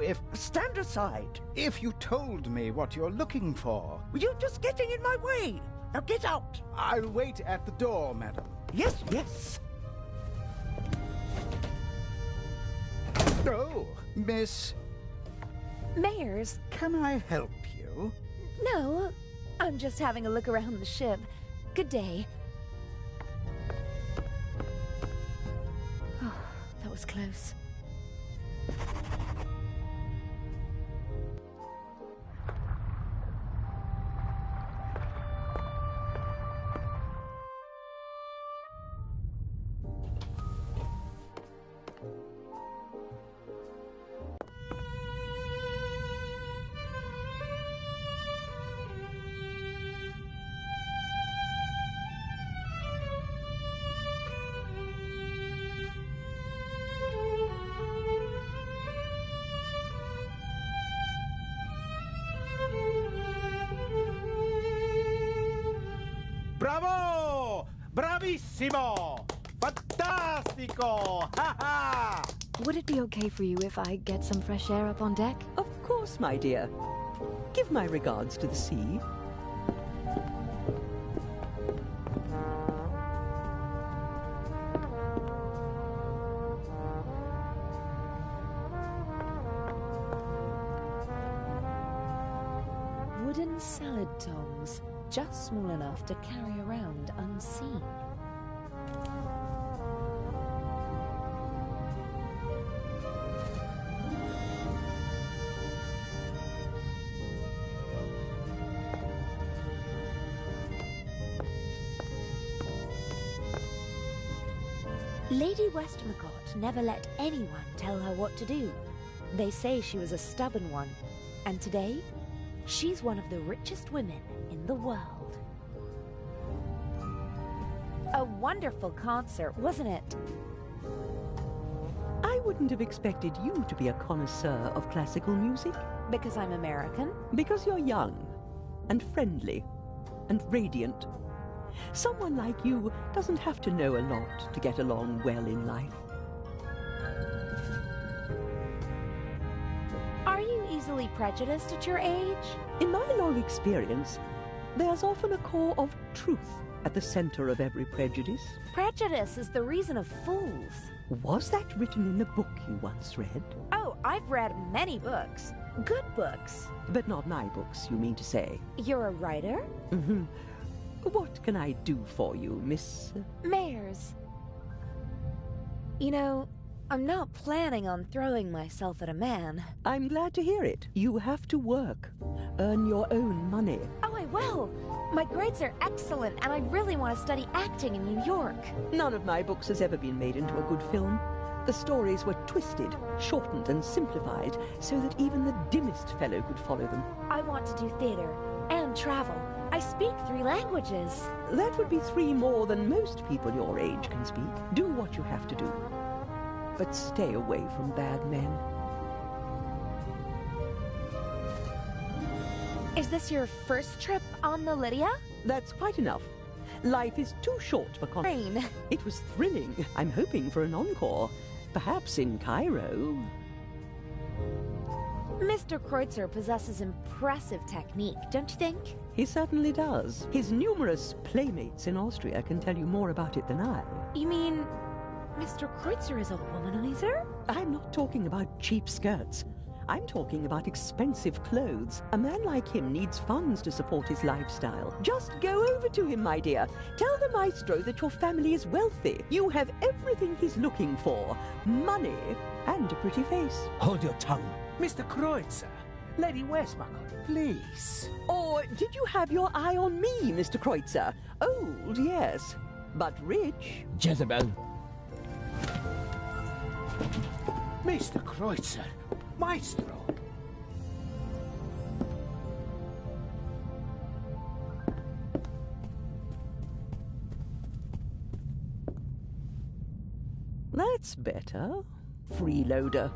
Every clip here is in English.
if... Stand aside. If you told me what you're looking for. You're just getting in my way. Now get out. I'll wait at the door, madam. Yes, yes. Oh, Miss... Mayors. Can I help you? No, I'm just having a look around the ship. Good day. Oh, that was close. Bravo! Bravissimo! Fantastico! Ha ha! Would it be okay for you if I get some fresh air up on deck? Of course, my dear. Give my regards to the sea. Wooden salad tongs, just small enough to carry around unseen. Lady Westmacott never let anyone tell her what to do. They say she was a stubborn one, and today, she's one of the richest women in the world. A wonderful concert, wasn't it? I wouldn't have expected you to be a connoisseur of classical music. Because I'm American? Because you're young, and friendly, and radiant. Someone like you doesn't have to know a lot to get along well in life. Are you easily prejudiced at your age? In my long experience, there's often a core of truth at the center of every prejudice. Prejudice is the reason of fools. Was that written in a book you once read? Oh, I've read many books. Good books. But not my books, you mean to say? You're a writer? Mm-hmm. What can I do for you, Miss... Mayors. You know, I'm not planning on throwing myself at a man. I'm glad to hear it. You have to work. Earn your own money. Oh, I will. My grades are excellent, and I really want to study acting in New York. None of my books has ever been made into a good film. The stories were twisted, shortened, and simplified, so that even the dimmest fellow could follow them. I want to do theater and travel. I speak 3 languages. That would be 3 more than most people your age can speak. Do what you have to do. But stay away from bad men. Is this your first trip on the Lydia? That's quite enough. Life is too short for Rain. It was thrilling. I'm hoping for an encore. Perhaps in Cairo. Mr. Kreutzer possesses impressive technique, don't you think? He certainly does. His numerous playmates in Austria can tell you more about it than I. You mean Mr. Kreutzer is a womanizer? I'm not talking about cheap skirts. I'm talking about expensive clothes. A man like him needs funds to support his lifestyle. Just go over to him, my dear. Tell the maestro that your family is wealthy. You have everything he's looking for. Money and a pretty face. Hold your tongue. Mr. Kreutzer, Lady Westmacott, please. Or did you have your eye on me, Mr. Kreutzer? Old, yes, but rich. Jezebel. Mr. Kreutzer, Maestro. That's better. Freeloader.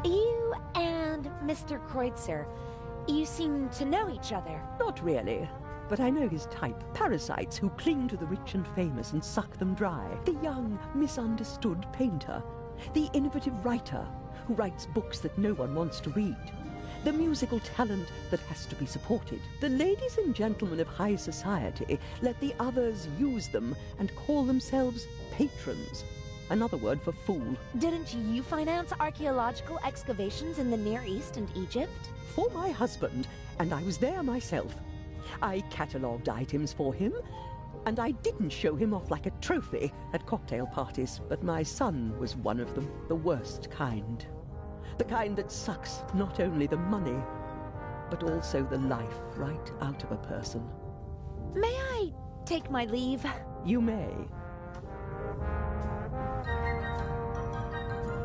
You and Mr. Kreutzer, You seem to know each other. Not really, but I know his type. Parasites who cling to the rich and famous and suck them dry. The young, misunderstood painter. The innovative writer who writes books that no one wants to read. The musical talent that has to be supported. The ladies and gentlemen of high society let the others use them and call themselves patrons. Another word for fool. Didn't you finance archaeological excavations in the Near East and Egypt? For my husband, and I was there myself. I catalogued items for him, and I didn't show him off like a trophy at cocktail parties, but my son was one of them, the worst kind. The kind that sucks not only the money, but also the life right out of a person. May I take my leave? You may.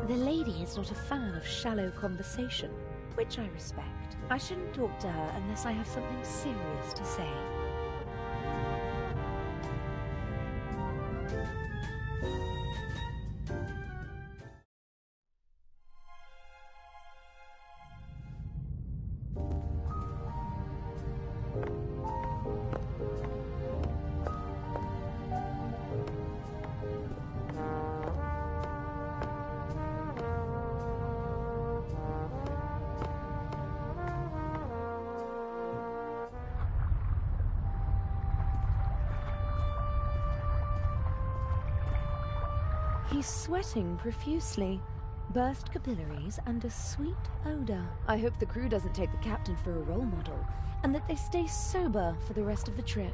The lady is not a fan of shallow conversation, which I respect. I shouldn't talk to her unless I have something serious to say. He's sweating profusely, burst capillaries, and a sweet odor. I hope the crew doesn't take the captain for a role model, and that they stay sober for the rest of the trip.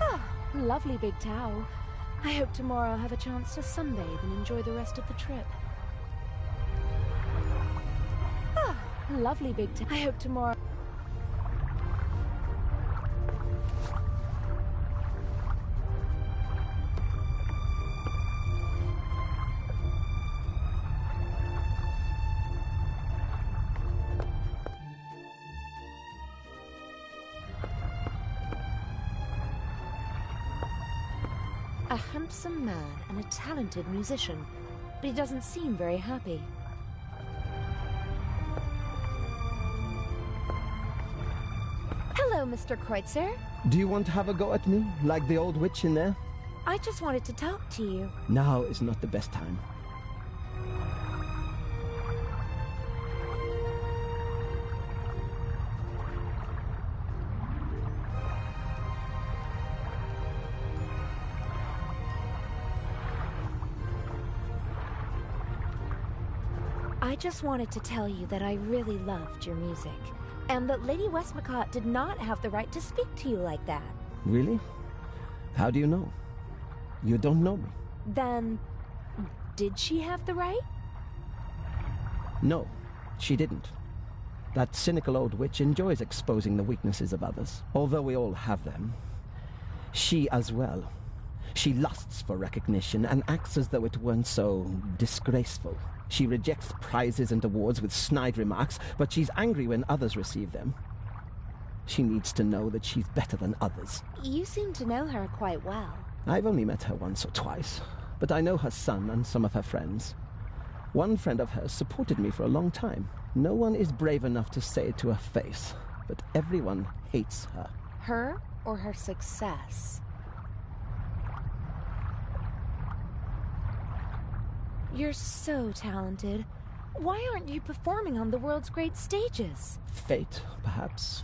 Ah, lovely big towel. I hope tomorrow I'll have a chance to sunbathe and enjoy the rest of the trip. Lovely big I hope tomorrow. A handsome man and a talented musician, but he doesn't seem very happy. Hello, Mr. Kreutzer. Do you want to have a go at me, like the old witch in there? I just wanted to talk to you. Now is not the best time. I just wanted to tell you that I really loved your music, and that Lady Westmacott did not have the right to speak to you like that. Really? How do you know? You don't know me. Then, did she have the right? No, she didn't. That cynical old witch enjoys exposing the weaknesses of others, although we all have them. She as well. She lusts for recognition and acts as though it weren't so disgraceful. She rejects prizes and awards with snide remarks, but she's angry when others receive them. She needs to know that she's better than others. You seem to know her quite well. I've only met her once or twice, but I know her son and some of her friends. One friend of hers supported me for a long time. No one is brave enough to say it to her face, but everyone hates her. Her or her success? You're so talented. Why aren't you performing on the world's great stages? Fate, perhaps.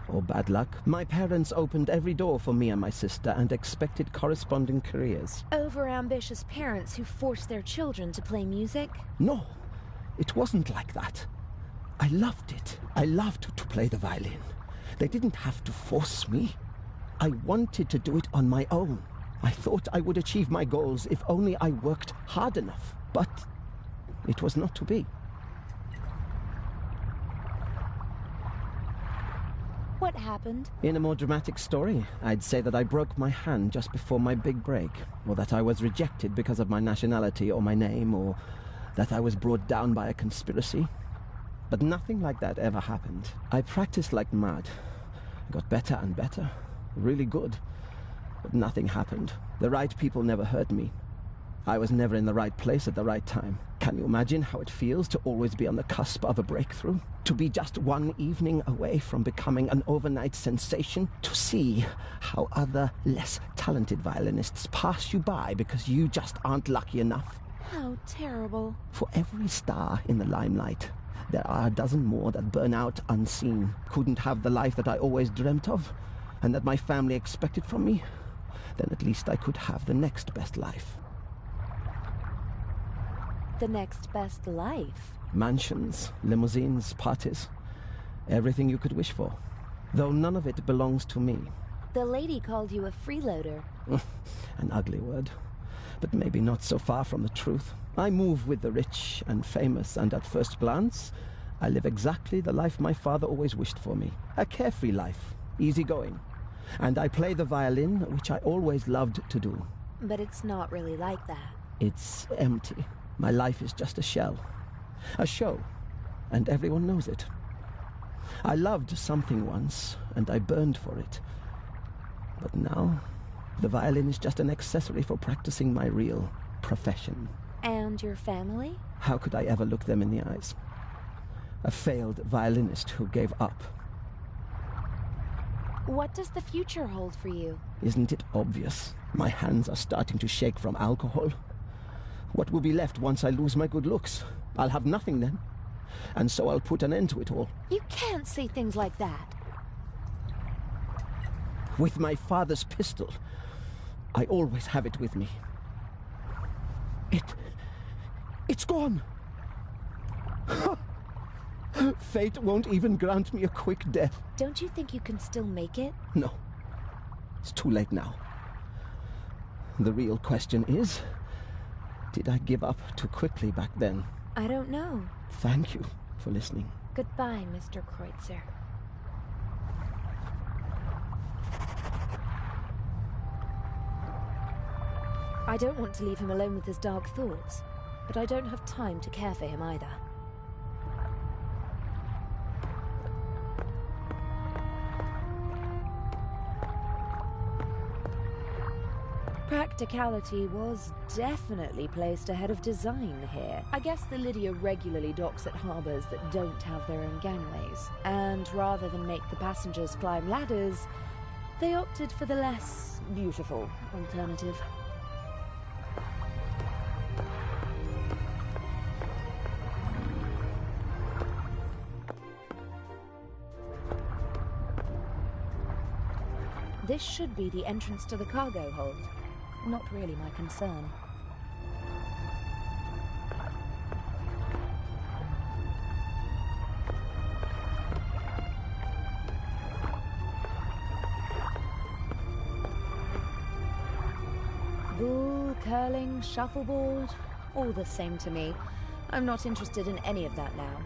Or bad luck. My parents opened every door for me and my sister and expected corresponding careers. Over-ambitious parents who force their children to play music? No, it wasn't like that. I loved it. I loved to play the violin. They didn't have to force me. I wanted to do it on my own. I thought I would achieve my goals if only I worked hard enough, but it was not to be. What happened? In a more dramatic story, I'd say that I broke my hand just before my big break, or that I was rejected because of my nationality or my name, or that I was brought down by a conspiracy. But nothing like that ever happened. I practiced like mad. I got better and better. really good. But nothing happened. The right people never heard me. I was never in the right place at the right time. Can you imagine how it feels to always be on the cusp of a breakthrough? To be just one evening away from becoming an overnight sensation? To see how other, less talented violinists pass you by because you just aren't lucky enough? How terrible. For every star in the limelight, there are a dozen more that burn out unseen. Couldn't have the life that I always dreamt of, and that my family expected from me. Then at least I could have the next best life. The next best life? Mansions, limousines, parties. Everything you could wish for. Though none of it belongs to me. The lady called you a freeloader. An ugly word, but maybe not so far from the truth. I move with the rich and famous, and at first glance, I live exactly the life my father always wished for me. A carefree life, easygoing. And I play the violin, which I always loved to do. But it's not really like that. It's empty. My life is just a shell. A show. And everyone knows it. I loved something once, and I burned for it. But now, the violin is just an accessory for practicing my real profession. And your family? How could I ever look them in the eyes? A failed violinist who gave up. What does the future hold for you? Isn't it obvious? My hands are starting to shake from alcohol. What will be left once I lose my good looks? I'll have nothing then. And so I'll put an end to it all. You can't say things like that. With my father's pistol, I always have it with me. It's gone. Fate won't even grant me a quick death. Don't you think you can still make it? No. It's too late now. The real question is, did I give up too quickly back then? I don't know. Thank you for listening. Goodbye, Mr. Kreutzer. I don't want to leave him alone with his dark thoughts, but I don't have time to care for him either. Practicality was definitely placed ahead of design here. I guess the Lydia regularly docks at harbours that don't have their own gangways, and rather than make the passengers climb ladders, they opted for the less beautiful alternative. This should be the entrance to the cargo hold. Not really my concern. Bull, curling, shuffleboard, all the same to me. I'm not interested in any of that now.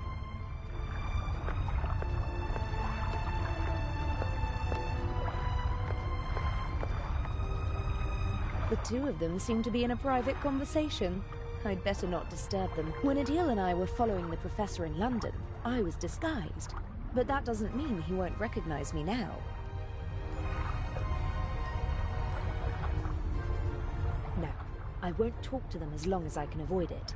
The two of them seem to be in a private conversation. I'd better not disturb them. When Adil and I were following the professor in London, I was disguised. But that doesn't mean he won't recognize me now. No, I won't talk to them as long as I can avoid it.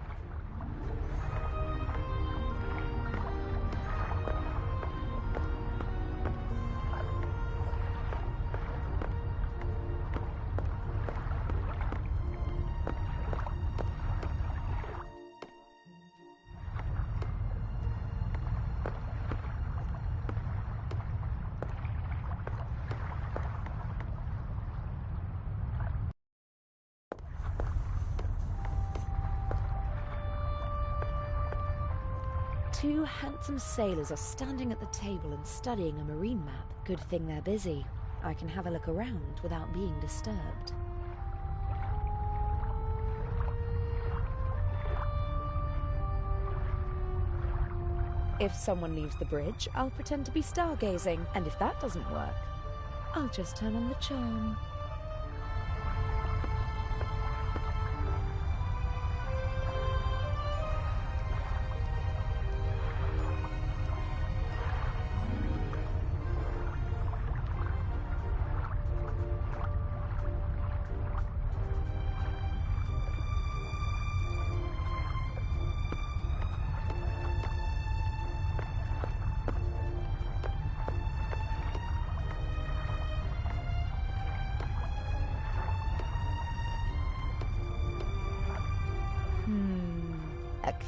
Two handsome sailors are standing at the table and studying a marine map. Good thing they're busy. I can have a look around without being disturbed. If someone leaves the bridge, I'll pretend to be stargazing. And if that doesn't work, I'll just turn on the charm.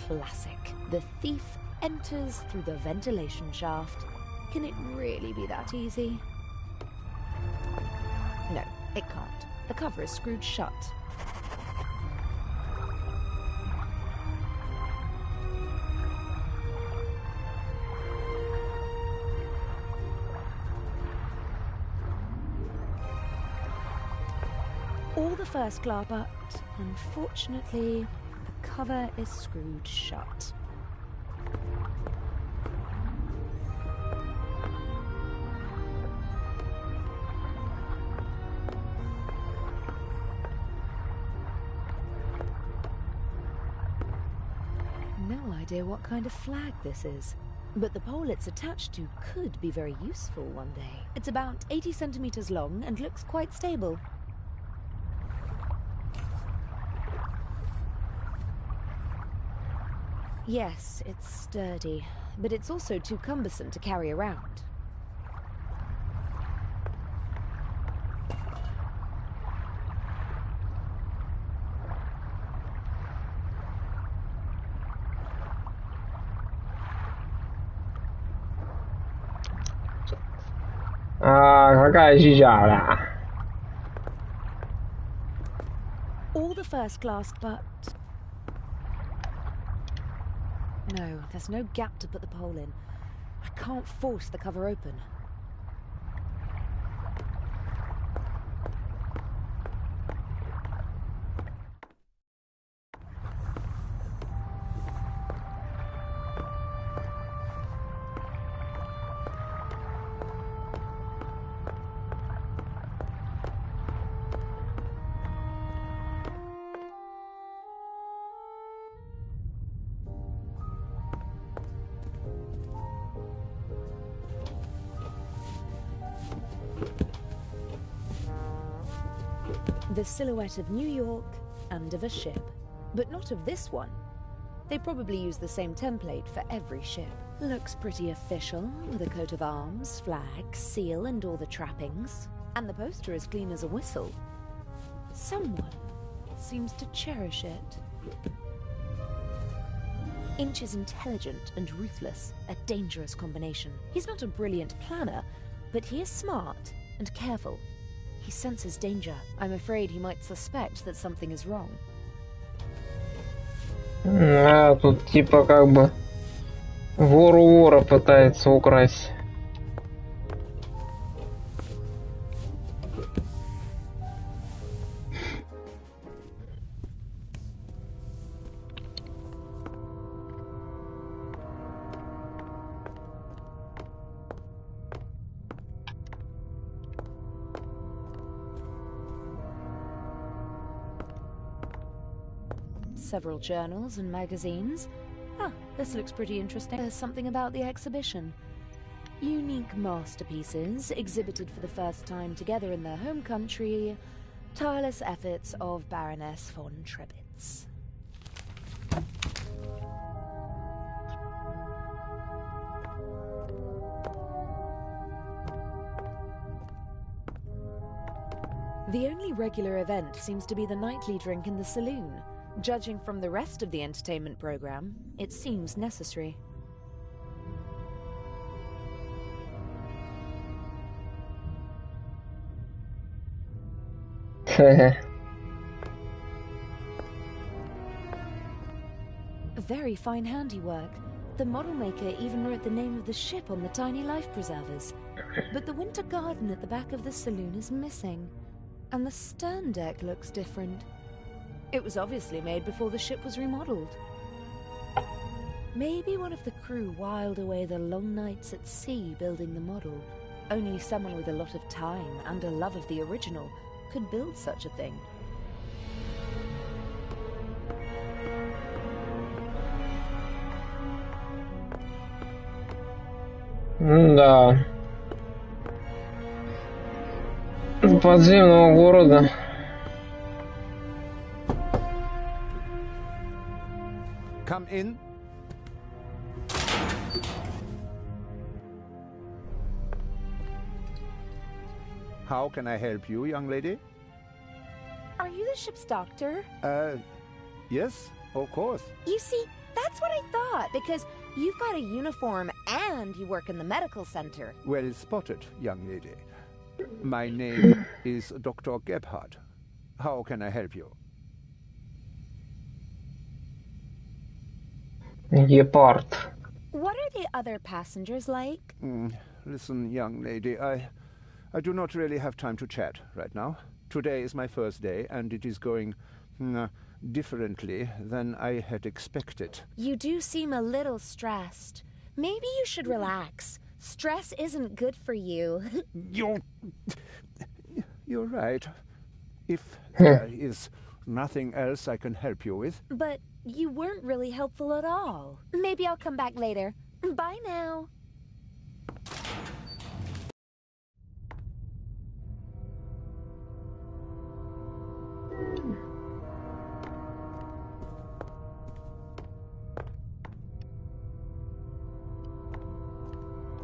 classic. The thief enters through the ventilation shaft. Can it really be that easy? No, it can't. The cover is screwed shut. All the first class, but unfortunately, the cover is screwed shut. No idea what kind of flag this is, but the pole it's attached to could be very useful one day. It's about 80 centimeters long and looks quite stable. Yes, it's sturdy, but it's also too cumbersome to carry around. Какая жижара? All the first class, but... No, there's no gap to put the pole in. I can't force the cover open. The silhouette of New York and of a ship, but not of this one. They probably use the same template for every ship. Looks pretty official, with a coat of arms, flag, seal, and all the trappings. And the poster is clean as a whistle. Someone seems to cherish it. Inch is intelligent and ruthless, a dangerous combination. He's not a brilliant planner, but he is smart and careful. He senses danger. I'm afraid he might suspect that something is wrong. Тут типа как бы вор у вора пытается украсть. Several journals and magazines. Ah, this looks pretty interesting. There's something about the exhibition. Unique masterpieces exhibited for the first time together in their home country. Tireless efforts of Baroness von Trebitz. The only regular event seems to be the nightly drink in the saloon. Judging from the rest of the entertainment program, it seems necessary. Very fine handiwork. The model maker even wrote the name of the ship on the tiny life preservers. But the winter garden at the back of the saloon is missing, and the stern deck looks different. It was obviously made before the ship was remodeled. Maybe one of the crew whiled away the long nights at sea building the model. Only someone with a lot of time and a love of the original could build such a thing. Да. Подземного города. Come in. How can I help you, young lady? Are you the ship's doctor? Yes, of course. You see, That's what I thought, because you've got a uniform and you work in the medical center. Well spotted, young lady. My name is Dr. Gebhardt. How can I help you? Гепард. What are the other passengers like? Listen, young lady, I do not really have time to chat right now. Today is my first day, and it is going differently than I had expected. You do seem a little stressed. Maybe you should relax. Stress isn't good for you. You're right. If there is nothing else I can help you with. But you weren't really helpful at all. Maybe I'll come back later. Bye now.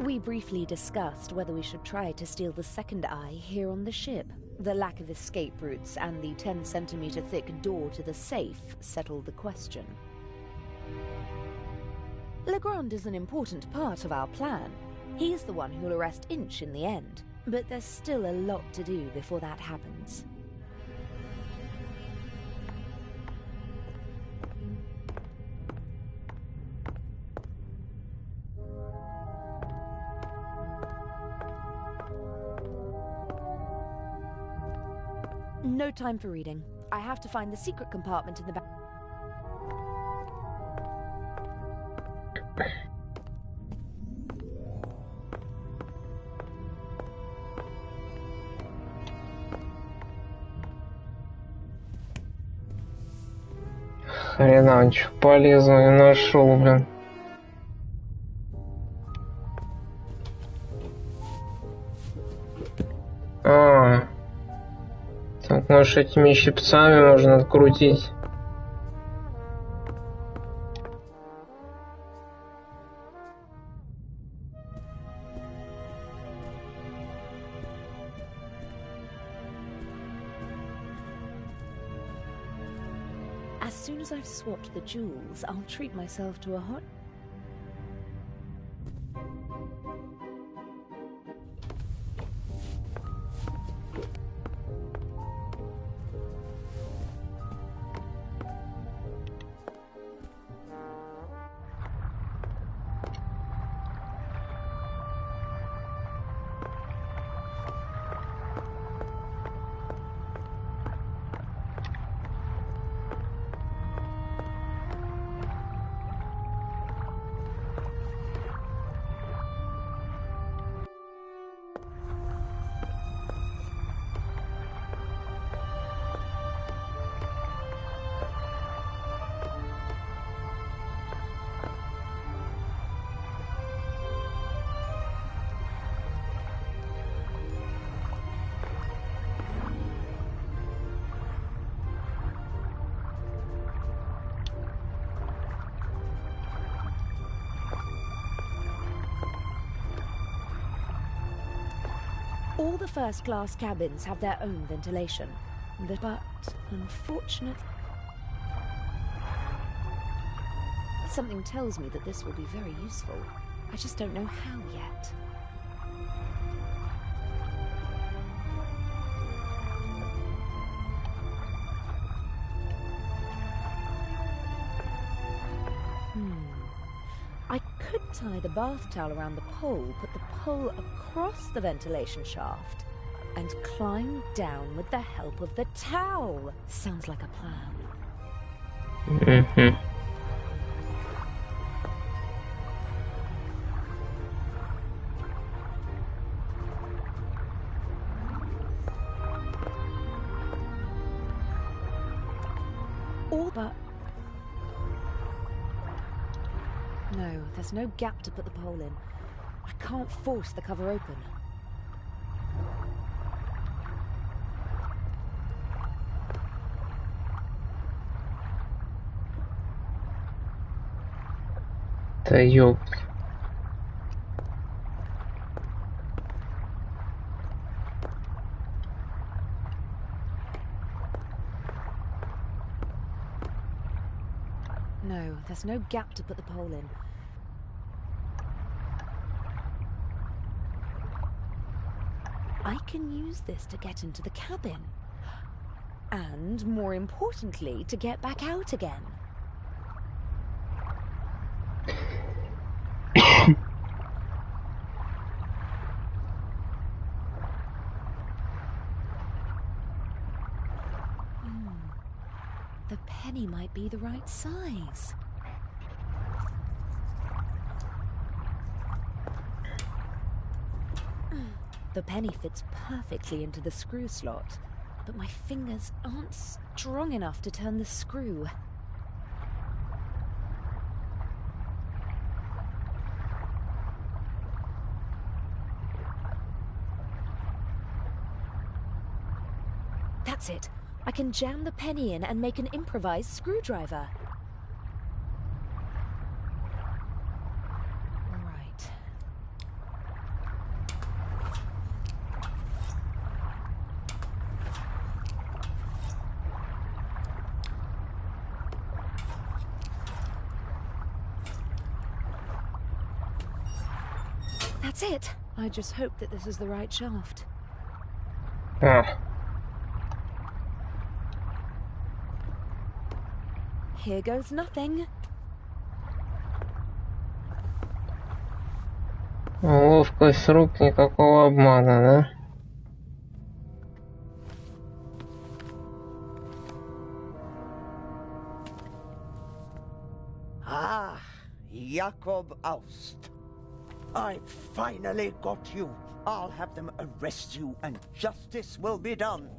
We briefly discussed whether we should try to steal the second eye here on the ship. The lack of escape routes and the 10-centimeter thick door to the safe settled the question. Legrand is an important part of our plan. He's the one who'll arrest Inch in the end, but there's still a lot to do before that happens. No time for reading. I have to find the secret compartment in the back. Хрена, ничего полезного не нашел, блин. Так, может, этими щипцами можно открутить. As soon as I've swapped the jewels, I'll treat myself to a hot... All the first-class cabins have their own ventilation, but unfortunately... Something tells me that this will be very useful. I just don't know how yet. I could tie the bath towel around the pole, put the pole across the ventilation shaft, and climb down with the help of the towel. Sounds like a plan. All but... No, there's no gap to put the pole in. I can't force the cover open. Да ёп. No, there's no gap to put the pole in. I can use this to get into the cabin. And, more importantly, to get back out again. The penny might be the right size. The penny fits perfectly into the screw slot, but my fingers aren't strong enough to turn the screw. That's it. I can jam the penny in and make an improvised screwdriver. Right. That's it. I just hope that this is the right shaft. Ah. Here goes nothing. Ловкость рук, никакого обмана, да? Ah, Jakob Aust. I finally got you. I'll have them arrest you and justice will be done.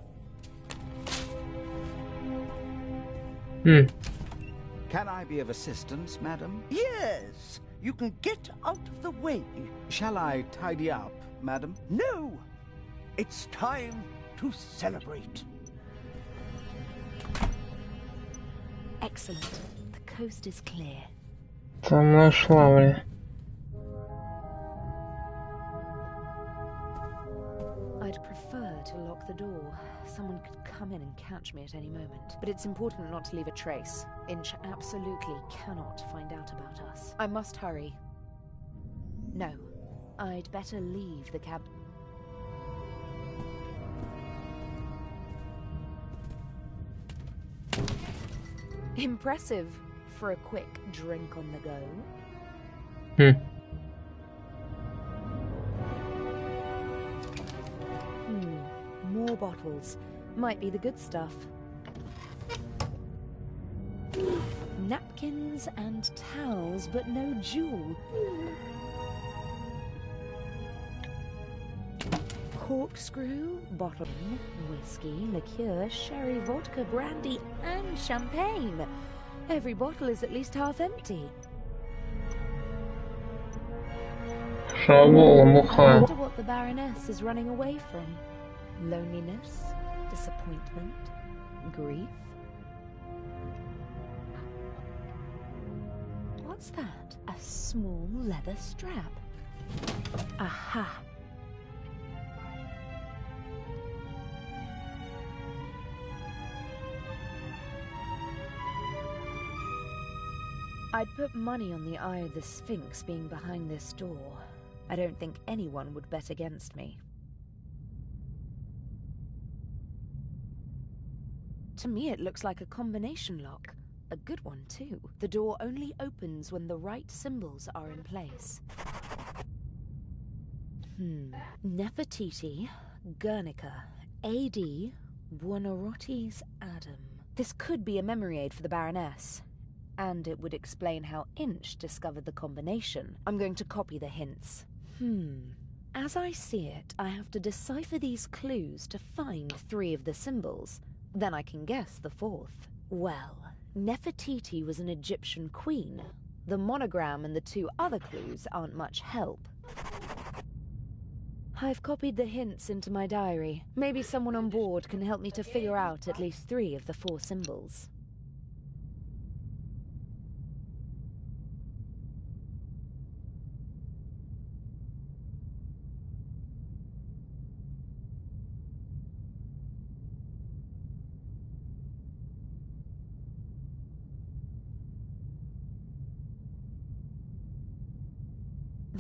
Can I be of assistance, madam? Yes, you can get out of the way. Shall I tidy up, madam? No, it's time to celebrate. Excellent. The coast is clear. Там нашла, бля. I'd prefer to lock the door. Someone could come in and catch me at any moment. But it's important not to leave a trace. Inch absolutely cannot find out about us. I must hurry. No, I'd better leave the cab. Impressive for a quick drink on the go. More bottles. Might be the good stuff. Napkins and towels, but no jewel. Corkscrew, bottle, whiskey, liqueur, sherry, vodka, brandy, and champagne. Every bottle is at least half empty. Шабол, I муха. wonder what the Baroness is running away from. Loneliness, disappointment, grief. What's that? A small leather strap. Aha! I'd put money on the Eye of the Sphinx being behind this door. I don't think anyone would bet against me. To me, it looks like a combination lock. A good one, too. The door only opens when the right symbols are in place. Nefertiti, Guernica, A.D., Buonarroti's Adam. This could be a memory aid for the Baroness. And it would explain how Inch discovered the combination. I'm going to copy the hints. As I see it, I have to decipher these clues to find 3 of the symbols. Then I can guess the 4th. Well, Nefertiti was an Egyptian queen. The monogram and the 2 other clues aren't much help. I've copied the hints into my diary. Maybe someone on board can help me to figure out at least 3 of the 4 symbols.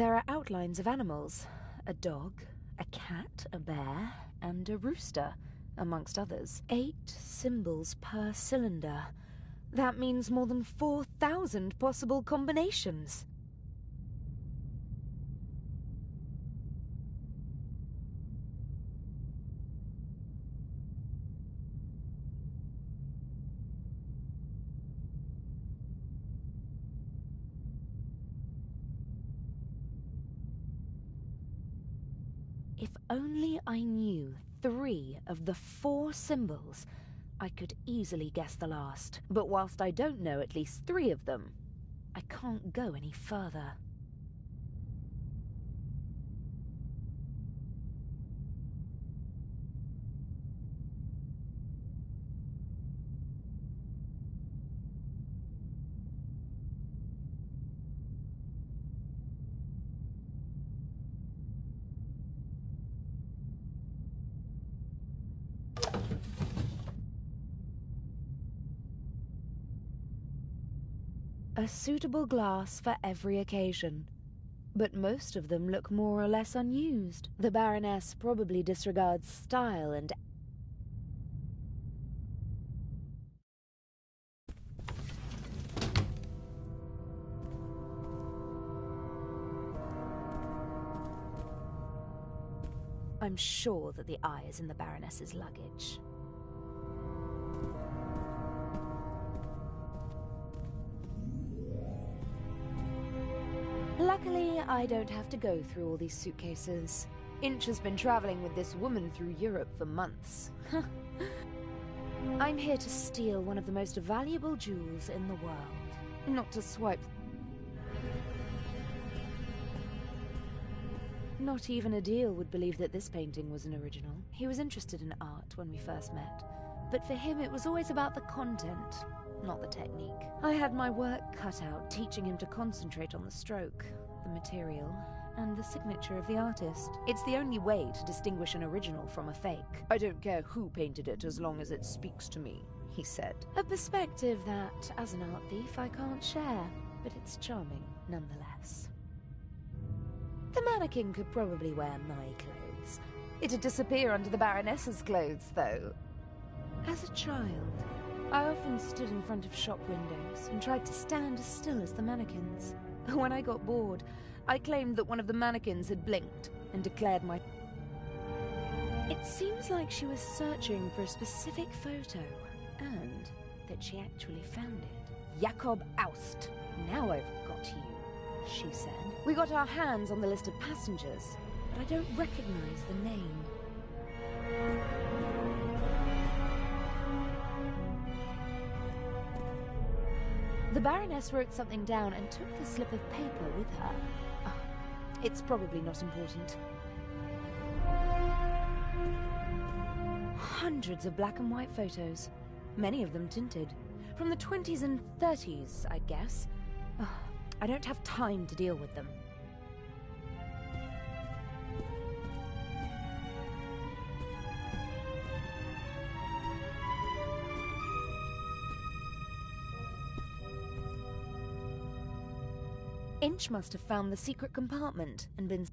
There are outlines of animals. A dog, a cat, a bear, and a rooster, amongst others. 8 symbols per cylinder. That means more than 4,000 possible combinations. If only I knew 3 of the 4 symbols, I could easily guess the last. But whilst I don't know at least 3 of them, I can't go any further. A suitable glass for every occasion. But most of them look more or less unused. The Baroness probably disregards style and... I'm sure that the eye is in the Baroness's luggage. Luckily, I don't have to go through all these suitcases. Inch has been traveling with this woman through Europe for months. I'm here to steal one of the most valuable jewels in the world. Not to swipe... Not even Adil would believe that this painting was an original. He was interested in art when we first met. But for him, it was always about the content, not the technique. I had my work cut out teaching him to concentrate on the stroke, the material, and the signature of the artist. It's the only way to distinguish an original from a fake. I don't care who painted it as long as it speaks to me, he said. A perspective that, as an art thief, I can't share, but it's charming nonetheless. The mannequin could probably wear my clothes. It'd disappear under the Baroness's clothes, though. As a child, I often stood in front of shop windows and tried to stand as still as the mannequins. When I got bored, I claimed that one of the mannequins had blinked and declared my... It seems like she was searching for a specific photo, and that she actually found it. Jakob Aust. Now I've got you, she said. We got our hands on the list of passengers, but I don't recognize the name. The Baroness wrote something down and took the slip of paper with her. Oh, it's probably not important. Hundreds of black and white photos, many of them tinted. From the 20s and 30s, I guess. Oh, I don't have time to deal with them. Inch must have found the secret compartment and been...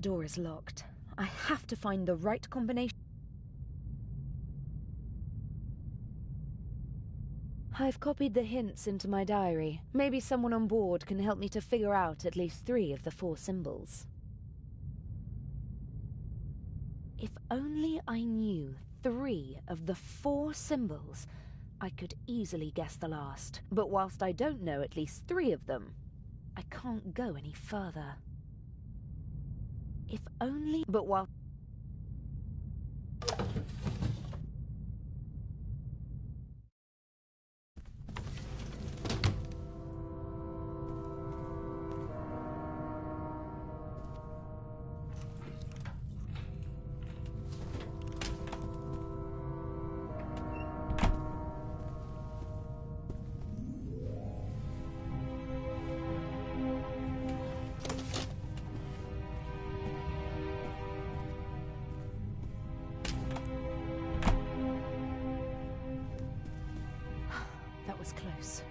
The door is locked. I have to find the right combination. I've copied the hints into my diary. Maybe someone on board can help me to figure out at least 3 of the 4 symbols. If only I knew 3 of the 4 symbols, I could easily guess the last. But whilst I don't know at least 3 of them, I can't go any further. If only... But while... That was close.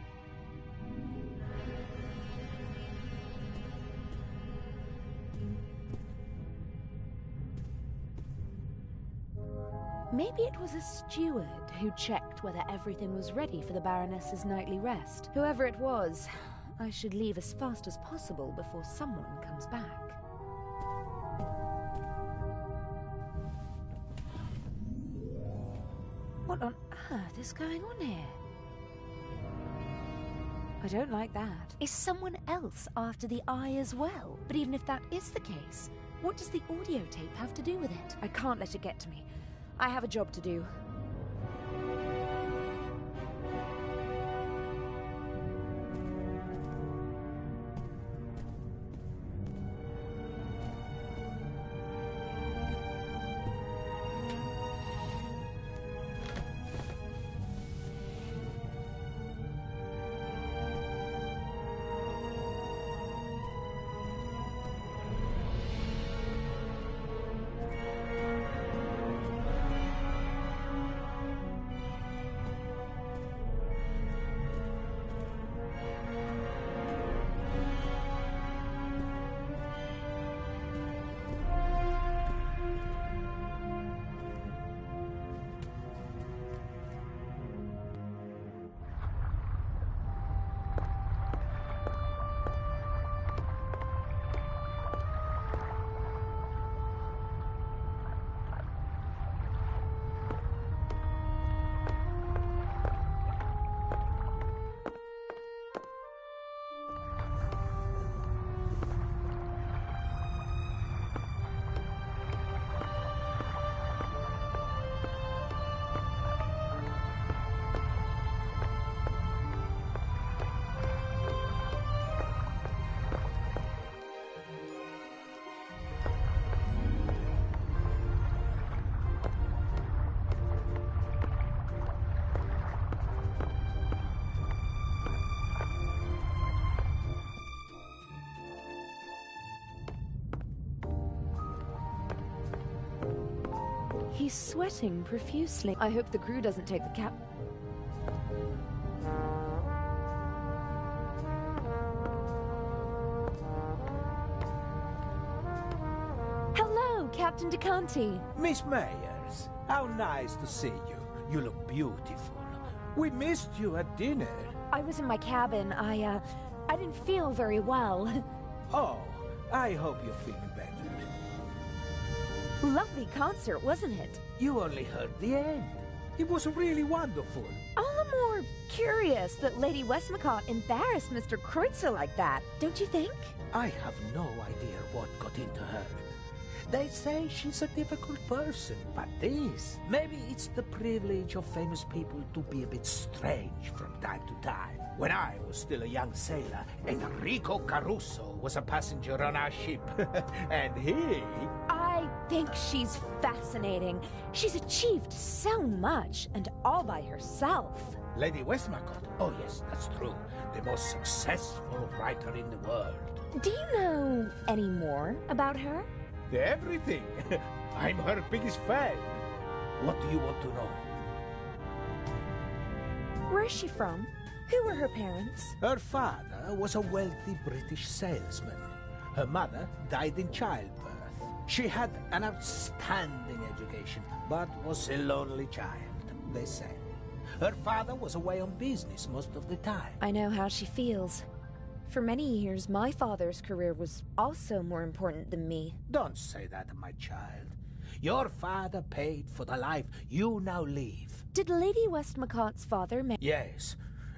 Maybe it was a steward who checked whether everything was ready for the Baroness's nightly rest. Whoever it was, I should leave as fast as possible before someone comes back. What on earth is going on here? I don't like that. Is someone else after the eye as well? But even if that is the case, what does the audio tape have to do with it? I can't let it get to me. I have a job to do. He's sweating profusely. I hope the crew doesn't take the cap. Hello, Captain DeCanti. Miss Myers, how nice to see you. You look beautiful. We missed you at dinner. I was in my cabin. I didn't feel very well. Oh, I hope you're feeling better. Lovely concert, wasn't it? You only heard the end. It was really wonderful. All the more curious that Lady Westmacott embarrassed Mr. Kreutzer like that, don't you think? I have no idea what got into her. They say she's a difficult person, but maybe it's the privilege of famous people to be a bit strange from time to time. When I was still a young sailor, Enrico Caruso was a passenger on our ship, and he... I think she's fascinating. She's achieved so much, and all by herself. Lady Westmacott? Oh yes, that's true. The most successful writer in the world. Do you know any more about her? Everything. I'm her biggest fan. What do you want to know? Where is she from? Who were her parents? Her father was a wealthy British salesman. Her mother died in childbirth. She had an outstanding education, but was a lonely child, they say. Her father was away on business most of the time. I know how she feels. For many years, my father's career was also more important than me. Don't say that, my child. Your father paid for the life you now live. Did Lady Westmacott's father Yes,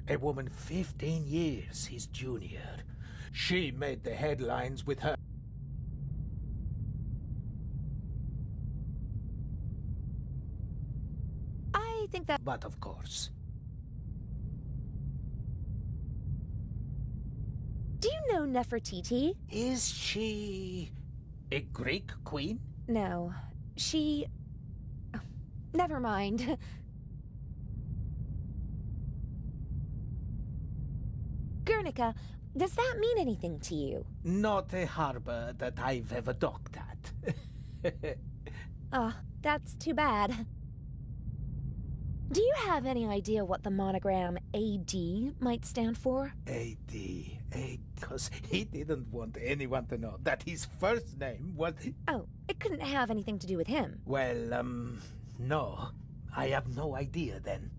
a woman 15 years his junior. She made the headlines with her. I think that... But of course. Do you know Nefertiti? Is she a Greek queen? No. She... Never mind. Guernica, does that mean anything to you? Not a harbor that I've ever docked at. Ah, that's too bad. Do you have any idea what the monogram AD might stand for? AD, because he didn't want anyone to know that his first name was... Oh, it couldn't have anything to do with him. Well, no. I have no idea then.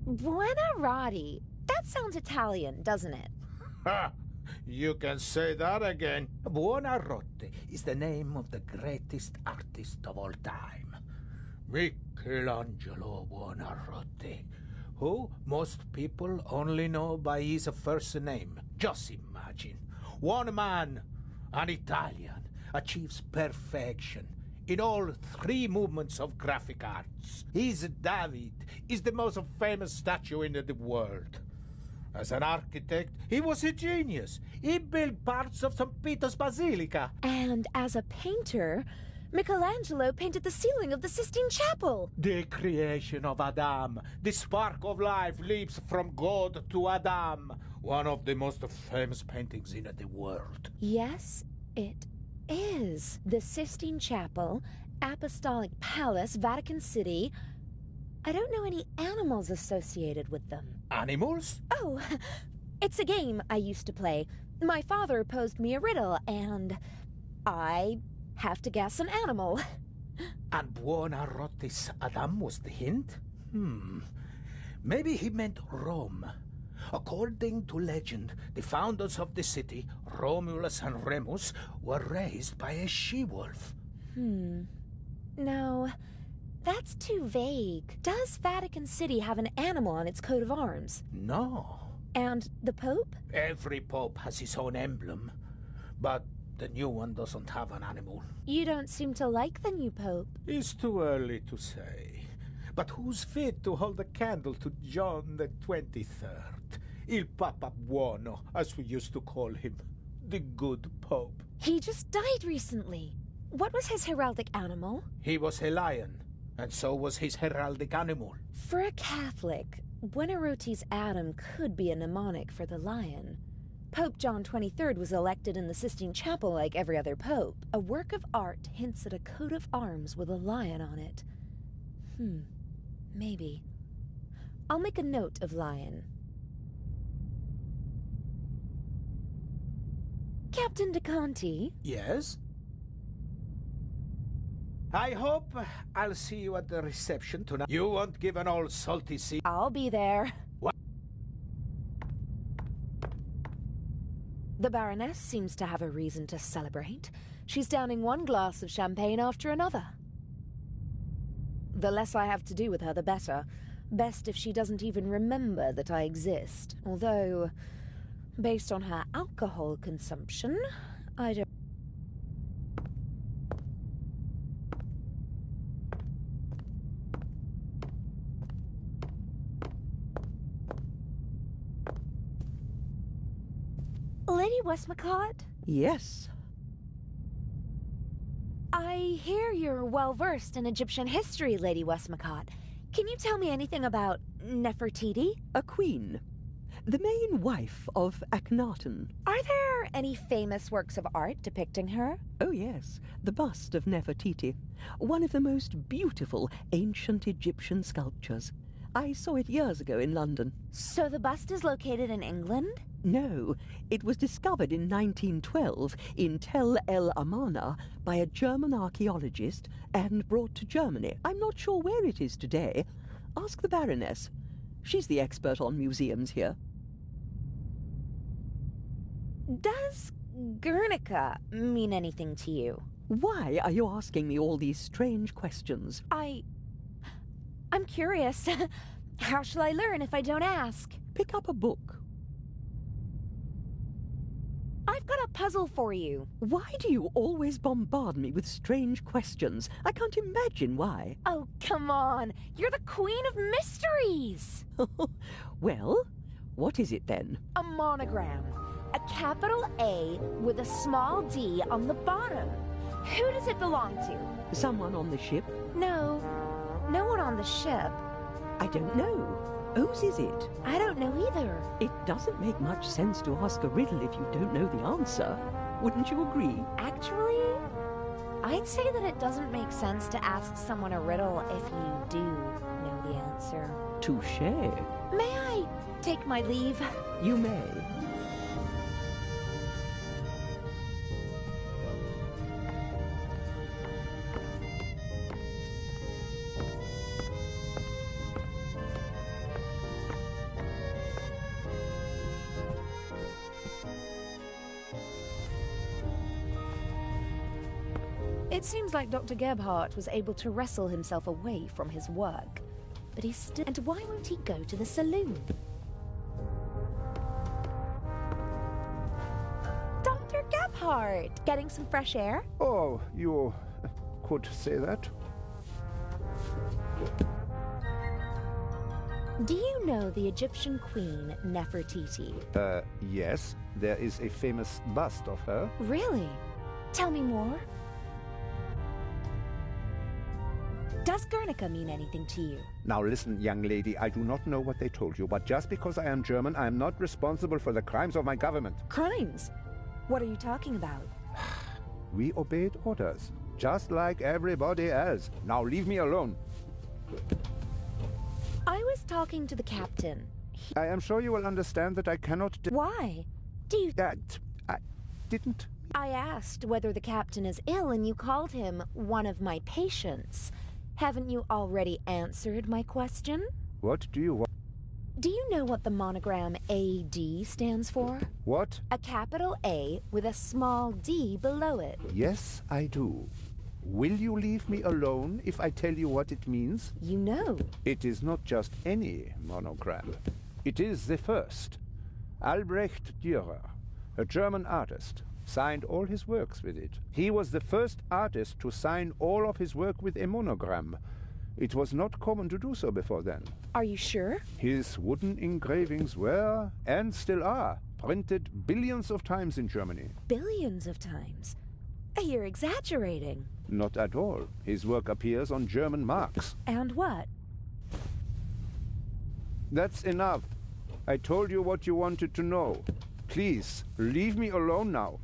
Buonarroti. That sounds Italian, doesn't it? Ha! You can say that again. Buonarroti is the name of the greatest artist of all time. Michelangelo Buonarroti, who most people only know by his first name. Just imagine. One man, an Italian, achieves perfection in all three movements of graphic arts. His David is the most famous statue in the world. As an architect, he was a genius. He built parts of St. Peter's Basilica. And as a painter, Michelangelo painted the ceiling of the Sistine Chapel. The creation of Adam. The spark of life leaps from God to Adam. One of the most famous paintings in the world. Yes, it is. The Sistine Chapel, Apostolic Palace, Vatican City. I don't know any animals associated with them. Animals? Oh, it's a game I used to play. My father posed me a riddle, and I have to guess an animal. And Buonarroti's Adam was the hint? Maybe he meant Rome. According to legend, the founders of the city, Romulus and Remus, were raised by a she-wolf. No, that's too vague. Does Vatican City have an animal on its coat of arms? No. And the Pope? Every pope has his own emblem, but the new one doesn't have an animal. You don't seem to like the new Pope. It's too early to say. But who's fit to hold a candle to John the 23rd? Il Papa Buono, as we used to call him. The good Pope. He just died recently. What was his heraldic animal? He was a lion, and so was his heraldic animal. For a Catholic, Buonarroti's Adam could be a mnemonic for the lion. Pope John XXIII was elected in the Sistine Chapel like every other pope. A work of art hints at a coat of arms with a lion on it. Maybe. I'll make a note of lion. Captain DeConti? Yes? I hope I'll see you at the reception tonight. You won't give an old salty sea. I'll be there. What? The Baroness seems to have a reason to celebrate. She's downing one glass of champagne after another. The less I have to do with her, the better. Best if she doesn't even remember that I exist. Although, based on her alcohol consumption, I don't... Lady Westmacott? Yes. I hear you're well-versed in Egyptian history, Lady Westmacott. Can you tell me anything about Nefertiti? A queen. The main wife of Akhenaten. Are there any famous works of art depicting her? Oh yes, the bust of Nefertiti. One of the most beautiful ancient Egyptian sculptures. I saw it years ago in London. So the bust is located in England? No, it was discovered in 1912 in Tel El Amarna by a German archaeologist and brought to Germany. I'm not sure where it is today. Ask the Baroness. She's the expert on museums here. Does Guernica mean anything to you? Why are you asking me all these strange questions? I'm curious. How shall I learn if I don't ask? Pick up a book. I've got a puzzle for you. Why do you always bombard me with strange questions? I can't imagine why. Oh, come on. You're the queen of mysteries. Well, what is it then? A monogram. A capital A with a small d on the bottom. Who does it belong to? Someone on the ship? No one on the ship. I don't know. Whose is it? I don't know either. It doesn't make much sense to ask a riddle if you don't know the answer. Wouldn't you agree? Actually, I'd say that it doesn't make sense to ask someone a riddle if you do know the answer. Touché. May I take my leave? You may. It seems like Dr. Gebhardt was able to wrestle himself away from his work. But he's still... And why won't he go to the saloon? Dr. Gebhardt! Getting some fresh air? Oh, you could say that. Do you know the Egyptian queen Nefertiti? Yes. There is a famous bust of her. Really? Tell me more. Does Guernica mean anything to you? Now listen, young lady, I do not know what they told you, but just because I am German, I am not responsible for the crimes of my government. Crimes? What are you talking about? We obeyed orders, just like everybody else. Now leave me alone. I was talking to the captain. I am sure you will understand that I cannot... Why? Do you... I didn't... I asked whether the captain is ill and you called him one of my patients. Haven't you already answered my question? What do you want? Do you know what the monogram AD stands for? What? A capital A with a small d below it. Yes, I do. Will you leave me alone if I tell you what it means? You know. It is not just any monogram. It is the first. Albrecht Dürer, a German artist, signed all his works with it. He was the first artist to sign all of his work with a monogram. It was not common to do so before then. Are you sure? His wooden engravings were, and still are, printed billions of times in Germany. Billions of times? You're exaggerating. Not at all. His work appears on German marks. And what? That's enough. I told you what you wanted to know. Please, leave me alone now.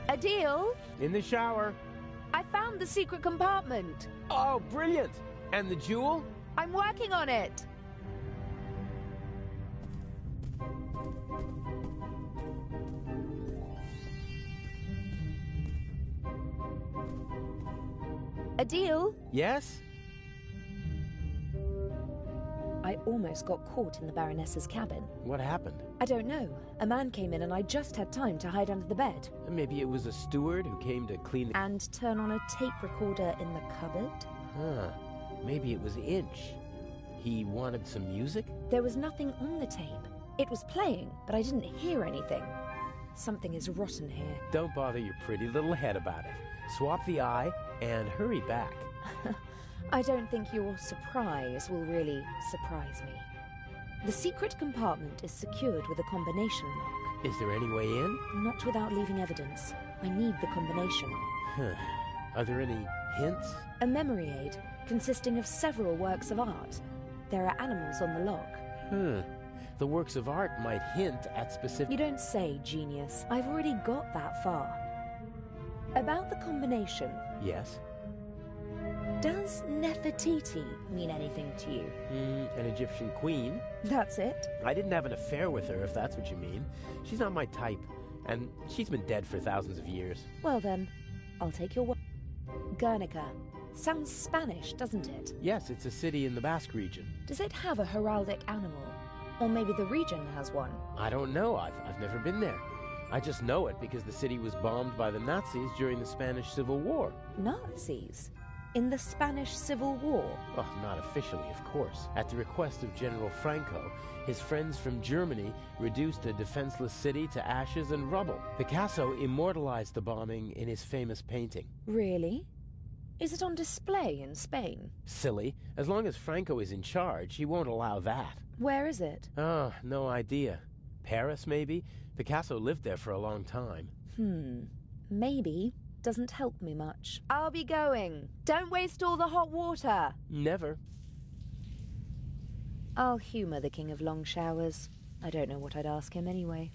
Adil, In the shower. I found the secret compartment. Oh, brilliant! And the jewel? I'm working on it. Adil? Yes? I almost got caught in the Baroness's cabin. What happened? I don't know. A man came in and I just had time to hide under the bed. Maybe it was a steward who came to clean the... And turn on a tape recorder in the cupboard? Huh. Maybe it was Inch. He wanted some music? There was nothing on the tape. It was playing, but I didn't hear anything. Something is rotten here. Don't bother your pretty little head about it. Swap the eye and hurry back. I don't think your surprise will really surprise me. The secret compartment is secured with a combination lock. Is there any way in? Not without leaving evidence. I need the combination. Huh. Are there any hints? A memory aid. consisting of several works of art. There are animals on the log. The works of art might hint at specific... You don't say, genius. I've already got that far. About the combination. Yes? Does Nefertiti mean anything to you? An Egyptian queen? That's it? I didn't have an affair with her, if that's what you mean. She's not my type, and she's been dead for thousands of years. Well then, I'll take your word. Guernica. Sounds Spanish, doesn't it? Yes, it's a city in the Basque region. Does it have a heraldic animal? Or maybe the region has one? I don't know. I've never been there. I just know it because the city was bombed by the Nazis during the Spanish Civil War. Nazis? In the Spanish Civil War? Well, not officially, of course. At the request of General Franco, his friends from Germany reduced a defenseless city to ashes and rubble. Picasso immortalized the bombing in his famous painting. Really? Is it on display in Spain? Silly. As long as Franco is in charge, he won't allow that. Where is it? Oh, no idea. Paris, maybe? Picasso lived there for a long time. Maybe doesn't help me much. I'll be going. Don't waste all the hot water. Never. I'll humor the King of Long Showers. I don't know what I'd ask him anyway.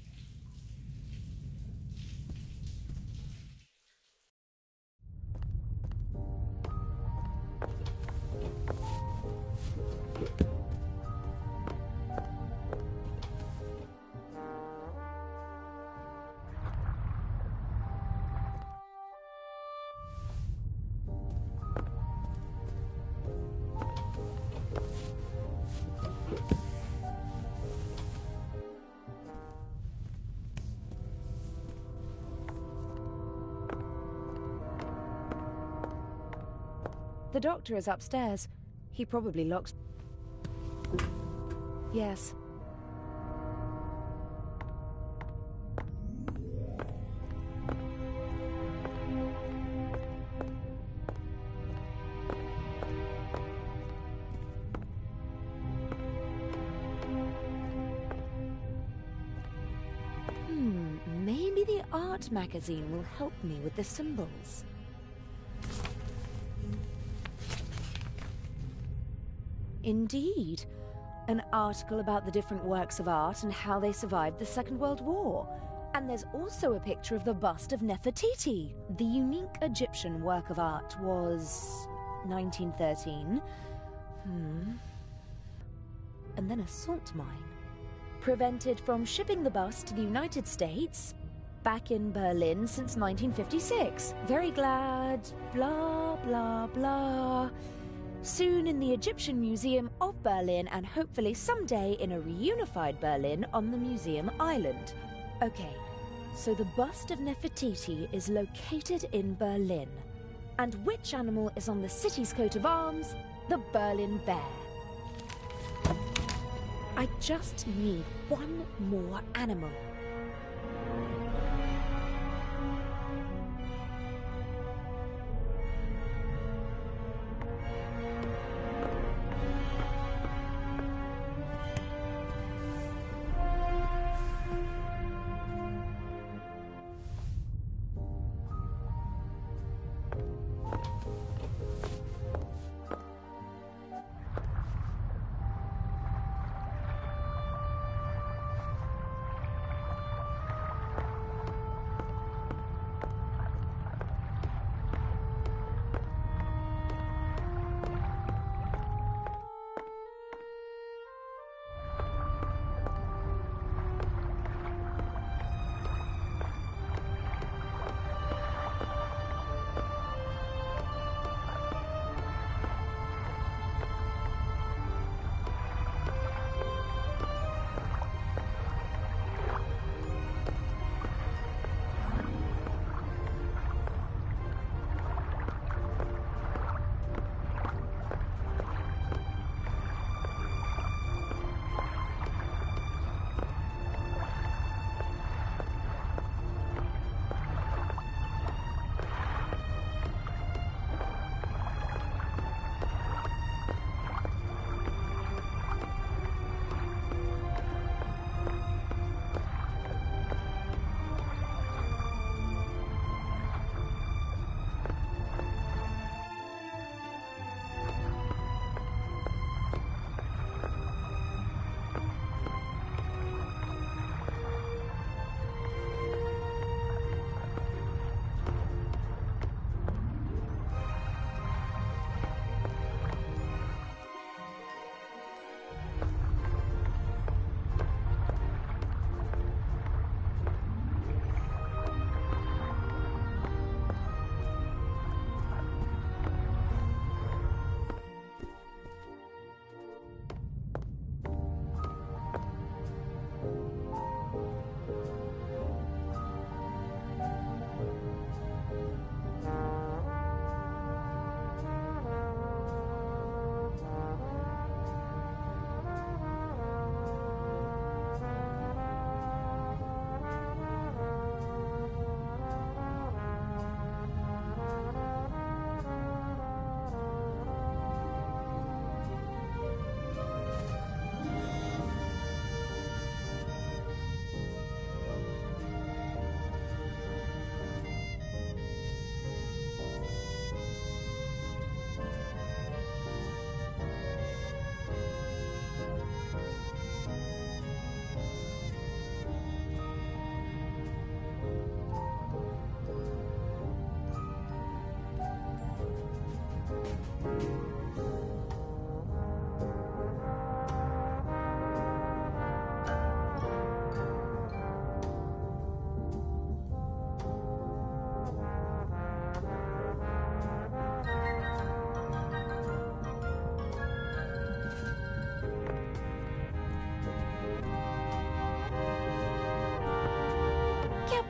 The doctor is upstairs. He probably locks... Yes. Maybe the art magazine will help me with the symbols. Indeed. An article about the different works of art and how they survived the Second World War. And there's also a picture of the bust of Nefertiti. The unique Egyptian work of art was... 1913. And then a salt mine. Prevented from shipping the bust to the United States. Back in Berlin since 1956. Very glad... blah, blah, blah... Soon in the Egyptian Museum of Berlin, and hopefully someday in a reunified Berlin on the Museum Island. Okay, so the bust of Nefertiti is located in Berlin. And which animal is on the city's coat of arms? The Berlin Bear. I just need one more animal.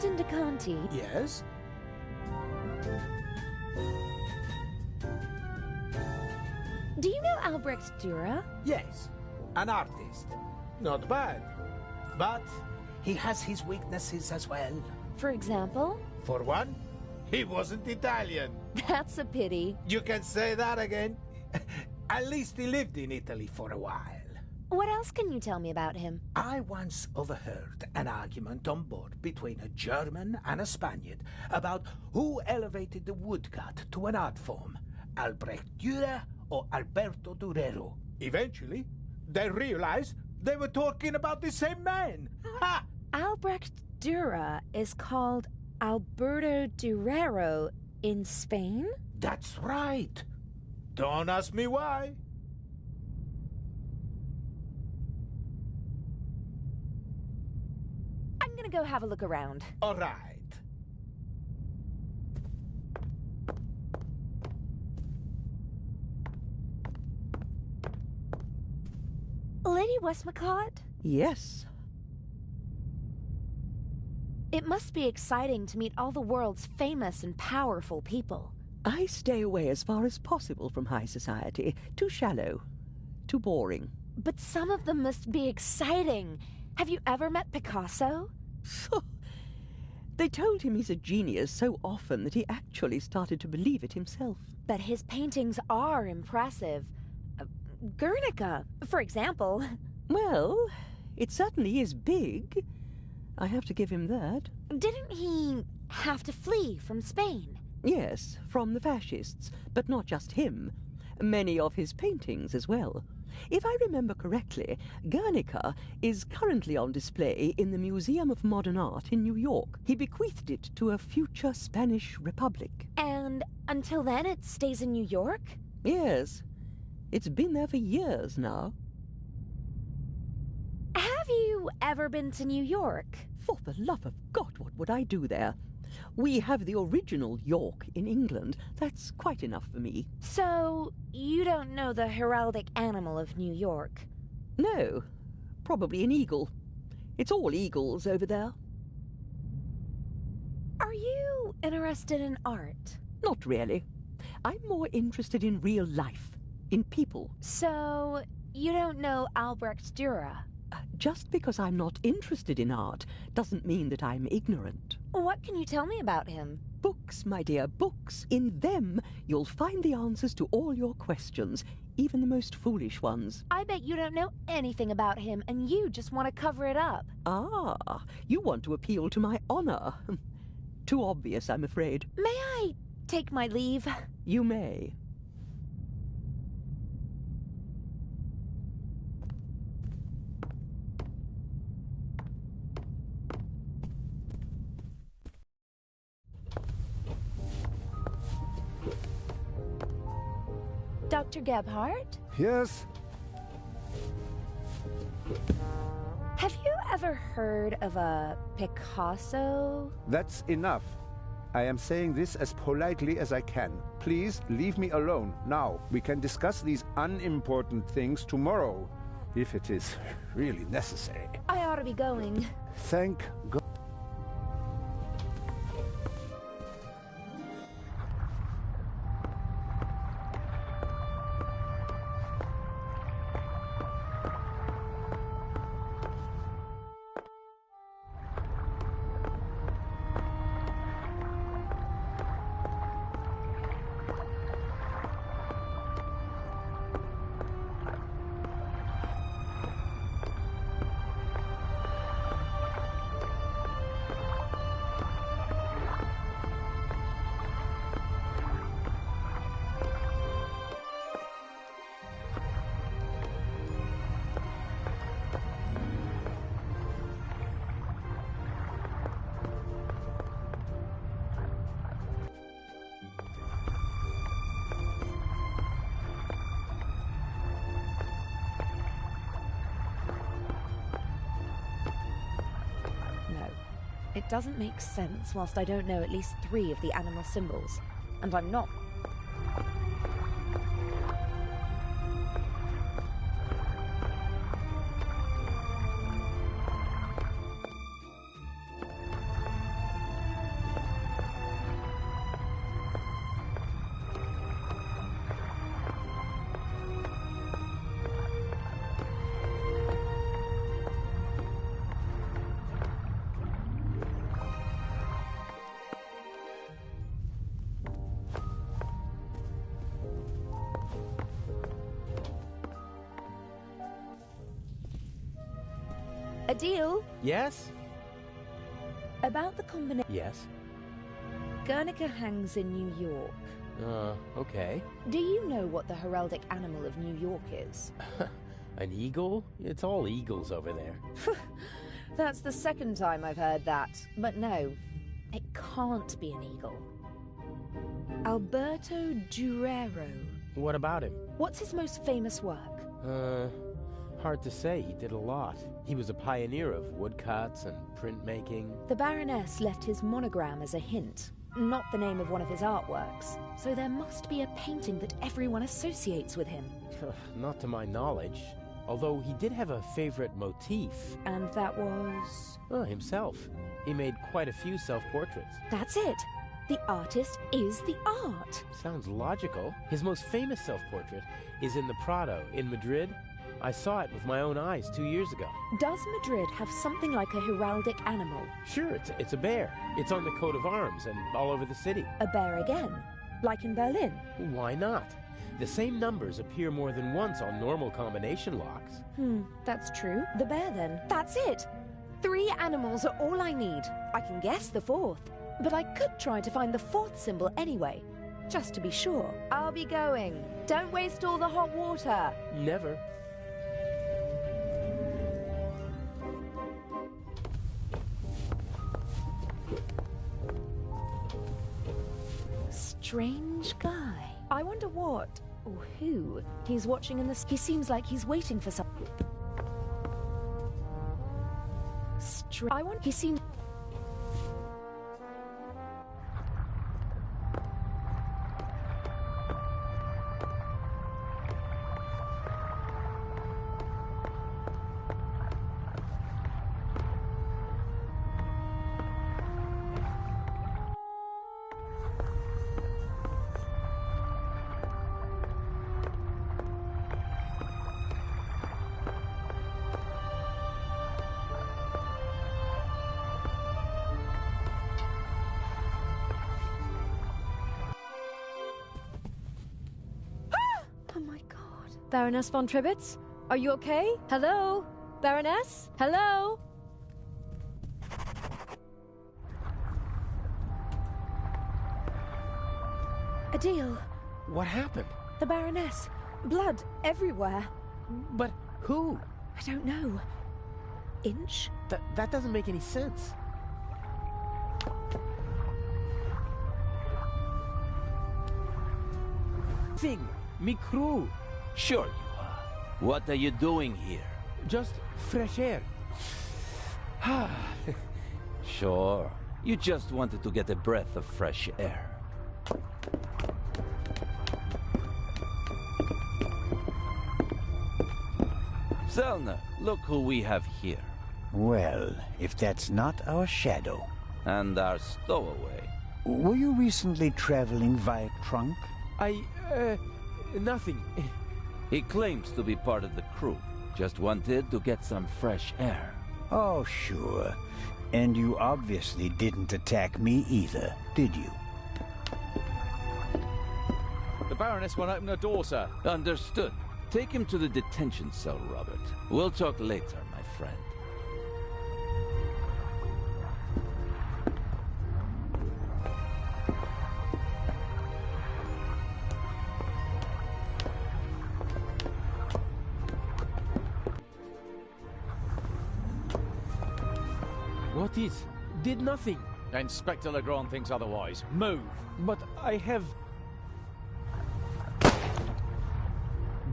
Captain de Conti, Yes? do you know Albrecht Dürer? Yes. An artist. Not bad. But he has his weaknesses as well. For example? For one, he wasn't Italian. That's a pity. You can say that again. At least he lived in Italy for a while. What else can you tell me about him? I once overheard an argument on board between a German and a Spaniard about who elevated the woodcut to an art form, Albrecht Dürer or Alberto Durero. Eventually, they realized they were talking about the same man. Ha! Albrecht Dürer is called Alberto Durero in Spain? That's right. Don't ask me why. I'm gonna go have a look around. All right. Lady Westmacott? Yes. It must be exciting to meet all the world's famous and powerful people. I stay away as far as possible from high society. Too shallow. Too boring. But some of them must be exciting. Have you ever met Picasso? They told him he's a genius so often that he actually started to believe it himself. But his paintings are impressive. Guernica, for example. Well, it certainly is big. I have to give him that. Didn't he have to flee from Spain? Yes, from the fascists, but not just him. Many of his paintings as well. If I remember correctly, Guernica is currently on display in the Museum of Modern Art in New York. He bequeathed it to a future Spanish republic. And until then it stays in New York? Yes. It's been there for years now. Have you ever been to New York? For the love of God, what would I do there? We have the original York in England. That's quite enough for me. So, you don't know the heraldic animal of New York? No. Probably an eagle. It's all eagles over there. Are you interested in art? Not really. I'm more interested in real life. In people. So, you don't know Albrecht Dürer? Just because I'm not interested in art doesn't mean that I'm ignorant. What can you tell me about him? Books, my dear, books. In them, you'll find the answers to all your questions, even the most foolish ones. I bet you don't know anything about him, and you just want to cover it up. Ah, you want to appeal to my honor. Too obvious, I'm afraid. May I take my leave? You may. Dr. Gebhardt? Yes? Have you ever heard of a Picasso? That's enough. I am saying this as politely as I can. Please leave me alone now. We can discuss these unimportant things tomorrow, if it is really necessary. I ought to be going. Thank God. It doesn't make sense whilst I don't know at least 3 of the animal symbols. And I'm not... A deal? Yes? About the combination. Yes. Guernica hangs in New York. Okay. Do you know what the heraldic animal of New York is? An eagle? It's all eagles over there. That's the second time I've heard that. But no, it can't be an eagle. Alberto Durero. What about him? What's his most famous work? Hard to say. He did a lot. He was a pioneer of woodcuts and printmaking. The Baroness left his monogram as a hint, not the name of one of his artworks. So there must be a painting that everyone associates with him. Not to my knowledge. Although he did have a favorite motif. And that was? Himself. He made quite a few self-portraits. That's it. The artist is the art. Sounds logical. His most famous self-portrait is in the Prado in Madrid. I saw it with my own eyes 2 years ago. Does Madrid have something like a heraldic animal? Sure, it's a bear. It's on the coat of arms and all over the city. A bear again? Like in Berlin? Why not? The same numbers appear more than once on normal combination locks. That's true. The bear then. That's it! 3 animals are all I need. I can guess the 4th. But I could try to find the 4th symbol anyway, just to be sure. I'll be going. Don't waste all the hot water. Never. Strange guy. I wonder what or who he's watching in the... He seems like he's waiting for some... He seems... Baroness von Tribitz? Are you okay? Hello? Baroness? Hello? Adele. What happened? The Baroness. Blood everywhere. But who? I don't know. Inch? That doesn't make any sense. Thing. Me crew. Sure you are. What are you doing here? Just fresh air. Sure. You just wanted to get a breath of fresh air. Zelna, look who we have here. Well, if that's not our shadow. And our stowaway. Were you recently traveling via trunk? Nothing. He claims to be part of the crew. Just wanted to get some fresh air. Oh, sure. And you obviously didn't attack me either, did you? The Baroness won't open her door, sir. Understood. Take him to the detention cell, Robert. We'll talk later, my friend. What is? Did nothing. Inspector Legrand thinks otherwise. Move! But I have...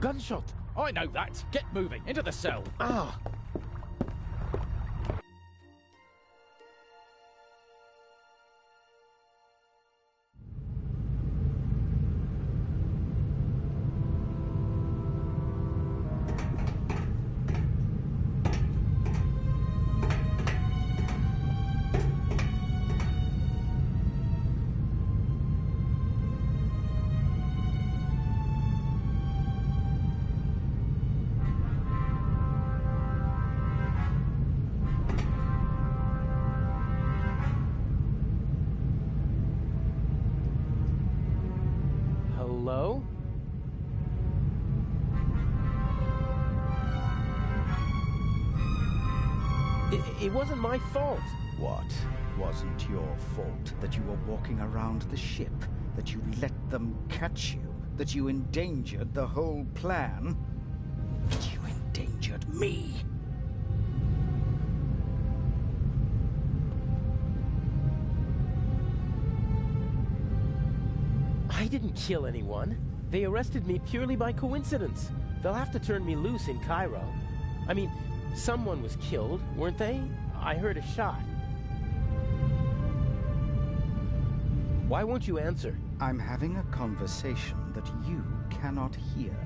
Gunshot! I know that! Get moving! Into the cell! Ah! It wasn't my fault. What wasn't your fault? That you were walking around the ship? That you let them catch you? That you endangered the whole plan? That you endangered me? I didn't kill anyone. They arrested me purely by coincidence. They'll have to turn me loose in Cairo. I mean, someone was killed, weren't they? I heard a shot. Why won't you answer? I'm having a conversation that you cannot hear.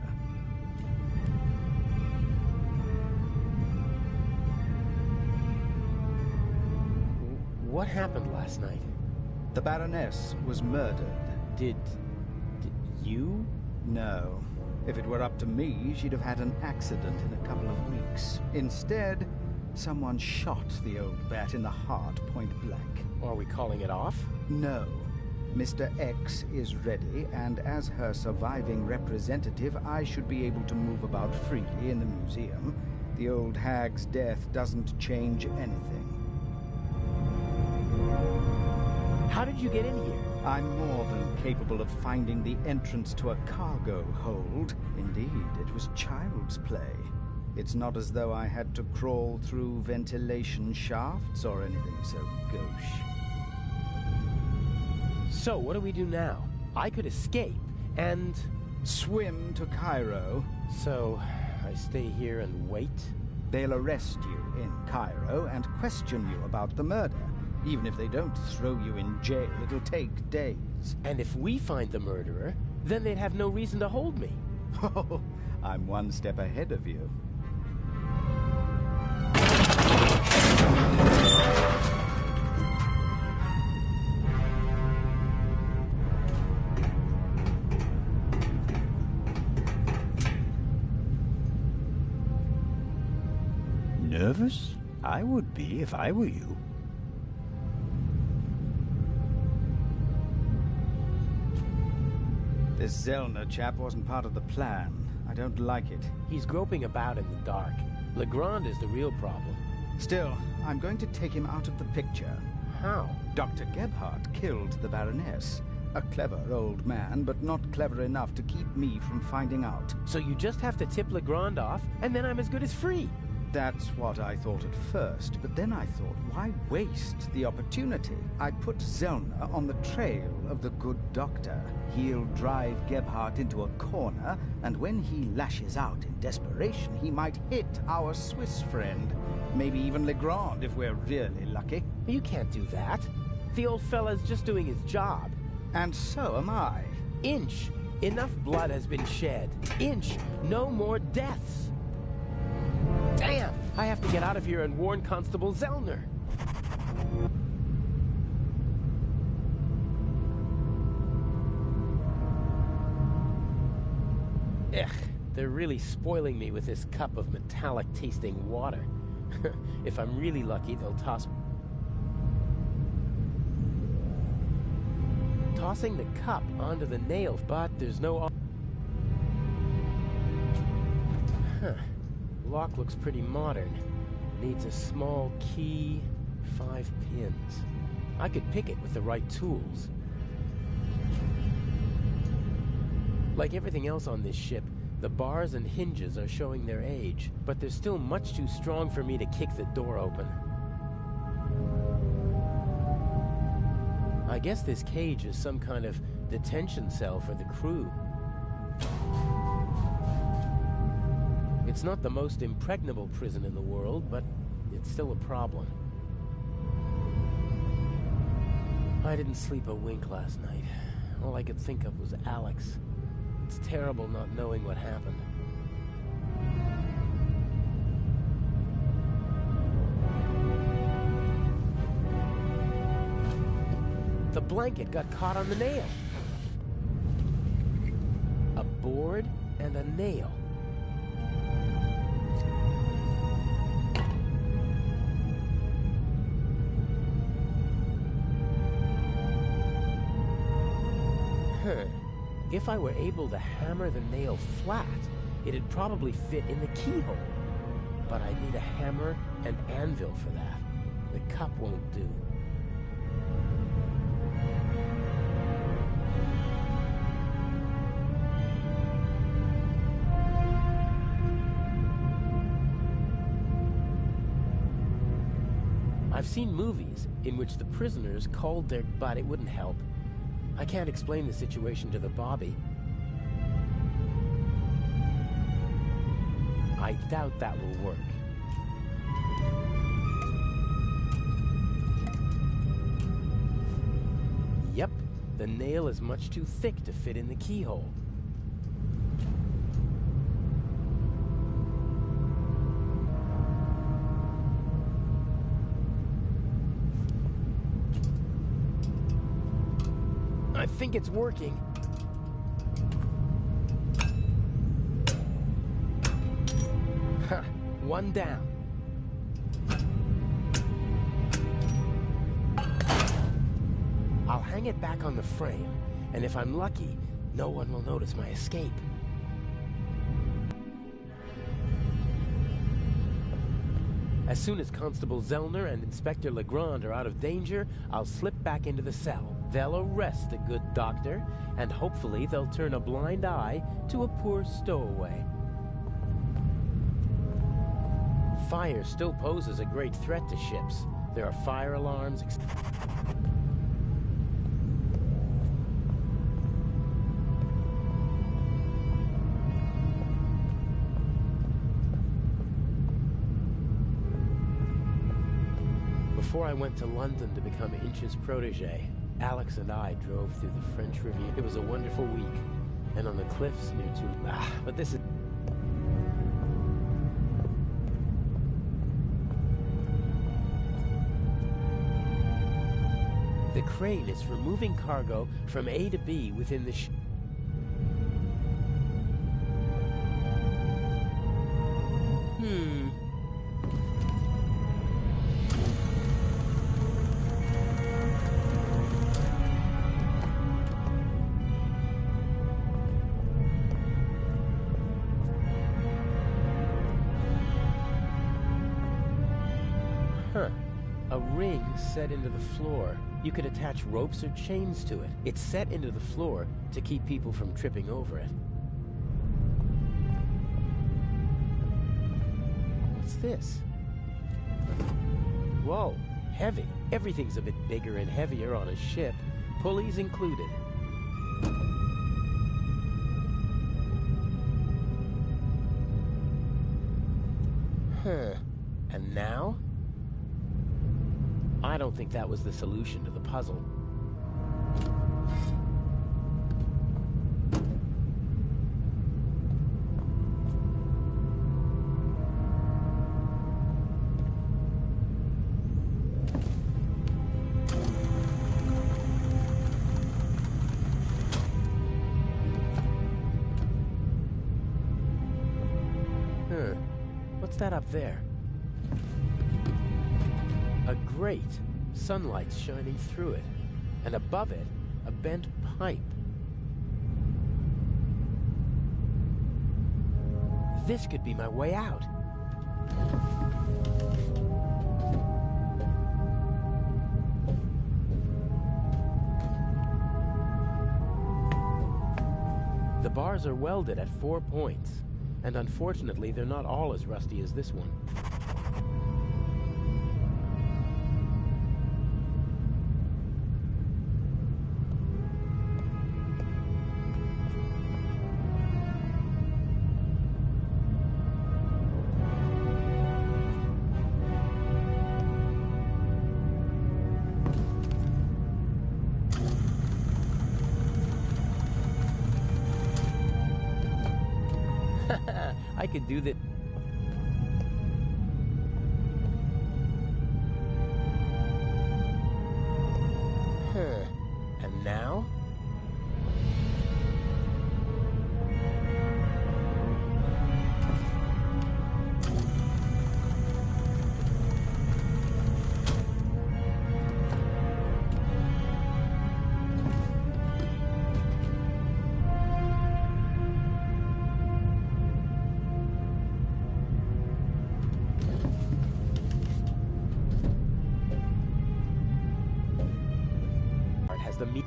What happened last night? The Baroness was murdered. Did you? No. If it were up to me, she'd have had an accident in a couple of weeks. Instead, someone shot the old bat in the heart point blank. Are we calling it off? No. Mr. X is ready, and as her surviving representative, I should be able to move about freely in the museum. The old hag's death doesn't change anything. How did you get in here? I'm more than capable of finding the entrance to a cargo hold. Indeed, it was child's play. It's not as though I had to crawl through ventilation shafts or anything so gauche. So, what do we do now? I could escape, and... swim to Cairo. So, I stay here and wait? They'll arrest you in Cairo and question you about the murder. Even if they don't throw you in jail, it'll take days. And if we find the murderer, then they'd have no reason to hold me. Oh, I'm one step ahead of you. Nervous? I would be if I were you. This Zellner chap wasn't part of the plan. I don't like it. He's groping about in the dark. Legrand is the real problem. Still, I'm going to take him out of the picture. How? Dr. Gebhardt killed the Baroness. A clever old man, but not clever enough to keep me from finding out. So you just have to tip Legrand off, and then I'm as good as free. That's what I thought at first, but then I thought, why waste the opportunity? I put Zellner on the trail of the good doctor. He'll drive Gebhardt into a corner, and when he lashes out in desperation, he might hit our Swiss friend. Maybe even Legrand, if we're really lucky. You can't do that. The old fella's just doing his job. And so am I. Inch. Enough blood has been shed. Inch. No more deaths. Damn! I have to get out of here and warn Constable Zellner. Ugh, they're really spoiling me with this cup of metallic-tasting water. If I'm really lucky, they'll tossing the cup onto the nail, but there's no... Huh. Lock looks pretty modern. Needs a small key, 5 pins. I could pick it with the right tools. Like everything else on this ship, the bars and hinges are showing their age, but they're still much too strong for me to kick the door open. I guess this cage is some kind of detention cell for the crew. It's not the most impregnable prison in the world, but it's still a problem. I didn't sleep a wink last night. All I could think of was Alex. It's terrible not knowing what happened. The blanket got caught on the nail. A board and a nail. If I were able to hammer the nail flat, it'd probably fit in the keyhole. But I need a hammer an anvil for that. The cup won't do. I've seen movies in which the prisoners called their... but it wouldn't help. I can't explain the situation to the Bobby. I doubt that will work. Yep, the nail is much too thick to fit in the keyhole. I think it's working. Ha! One down. I'll hang it back on the frame, and if I'm lucky, no one will notice my escape. As soon as Constable Zellner and Inspector Legrand are out of danger, I'll slip back into the cell. They'll arrest the good doctor, and hopefully they'll turn a blind eye to a poor stowaway. Fire still poses a great threat to ships. There are fire alarms... Before I went to London to become Inch's protege, Alex and I drove through the French Riviera. It was a wonderful week, and on the cliffs near Toulon. But this is... The crane is for moving cargo from A to B within the ship. A ring set into the floor. You could attach ropes or chains to it. It's set into the floor to keep people from tripping over it. What's this? Whoa, heavy. Everything's a bit bigger and heavier on a ship, pulleys included. And now? I don't think that was the solution to the puzzle. What's that up there? A grate. Sunlight's shining through it. And above it, a bent pipe. This could be my way out. The bars are welded at 4 points. And unfortunately, they're not all as rusty as this one. I could do that. And now? immortalize the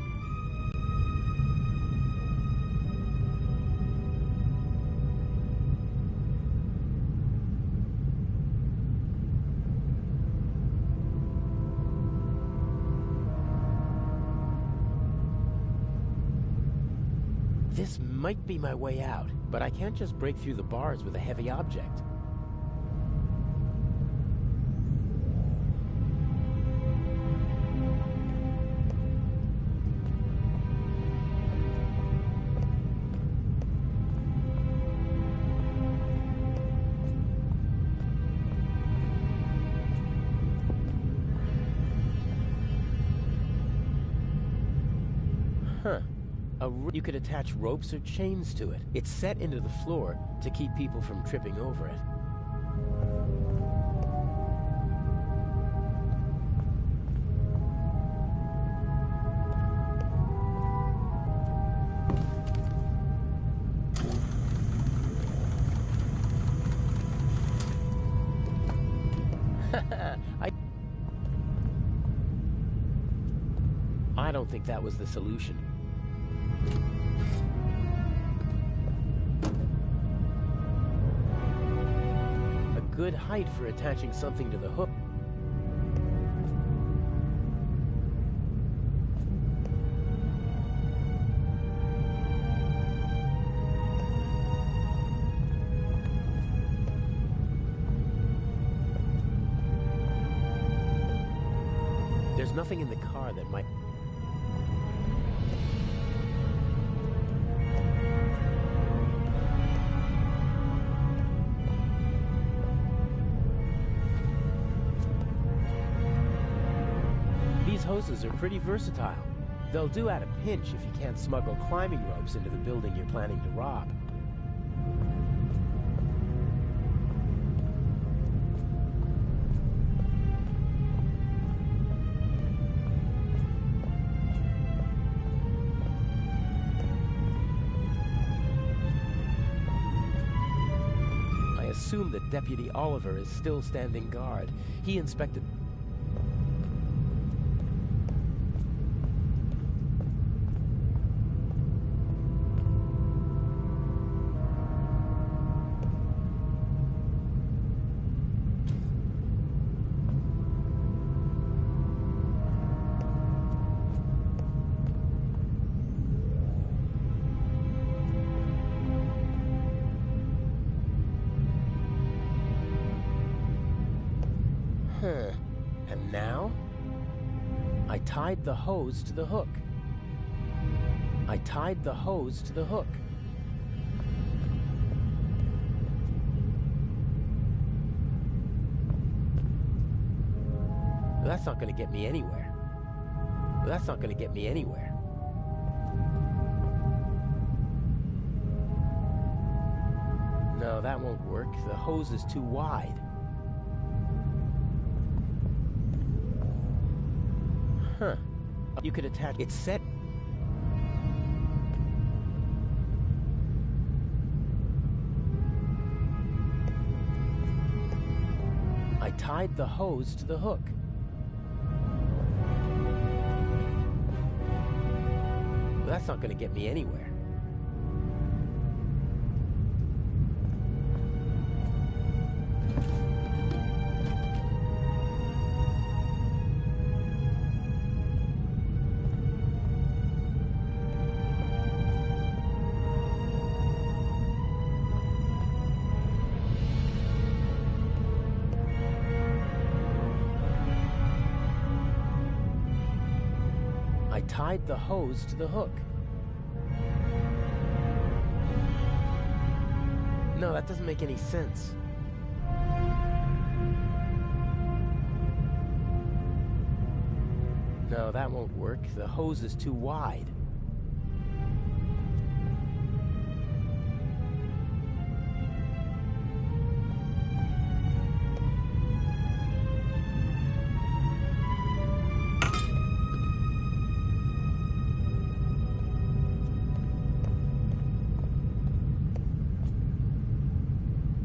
This might be my way out, but I can't just break through the bars with a heavy object. Huh. You could attach ropes or chains to it. It's set into the floor to keep people from tripping over it. I don't think that was the solution. Good height for attaching something to the hook. There's nothing in the car that might... These hoses are pretty versatile. They'll do at a pinch if you can't smuggle climbing ropes into the building you're planning to rob. I assume that Deputy Oliver is still standing guard. He inspected... And now? I tied the hose to the hook. I tied the hose to the hook. That's not going to get me anywhere. That's not going to get me anywhere. No, that won't work. The hose is too wide. Huh. You could attach... It's set... I tied the hose to the hook. That's not going to get me anywhere. I tied the hose to the hook. No, that doesn't make any sense. No, that won't work. The hose is too wide.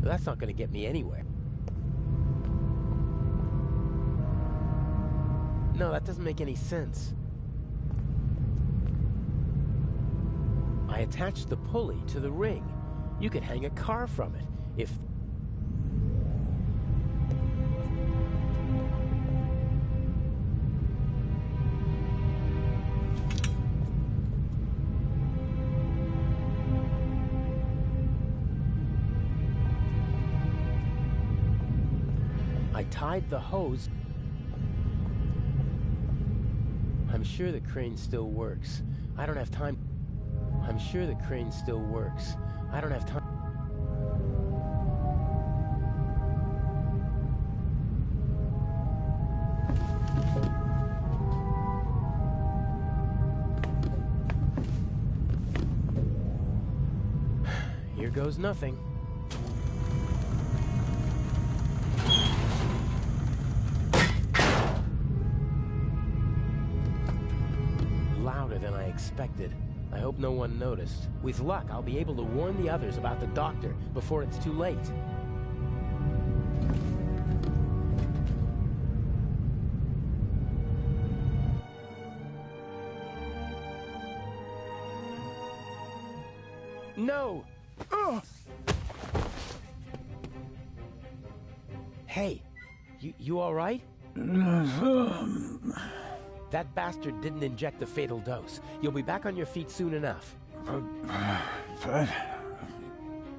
That's not going to get me anywhere. No, that doesn't make any sense. I attached the pulley to the ring. You could hang a car from it, if... I tied the hose... I'm sure the crane still works. I don't have time... I'm sure the crane still works. I don't have time... Here goes nothing. Louder than I expected. I hope no one noticed. With luck, I'll be able to warn the others about the doctor before it's too late. No! Hey, you all right? That bastard didn't inject the fatal dose. You'll be back on your feet soon enough. But...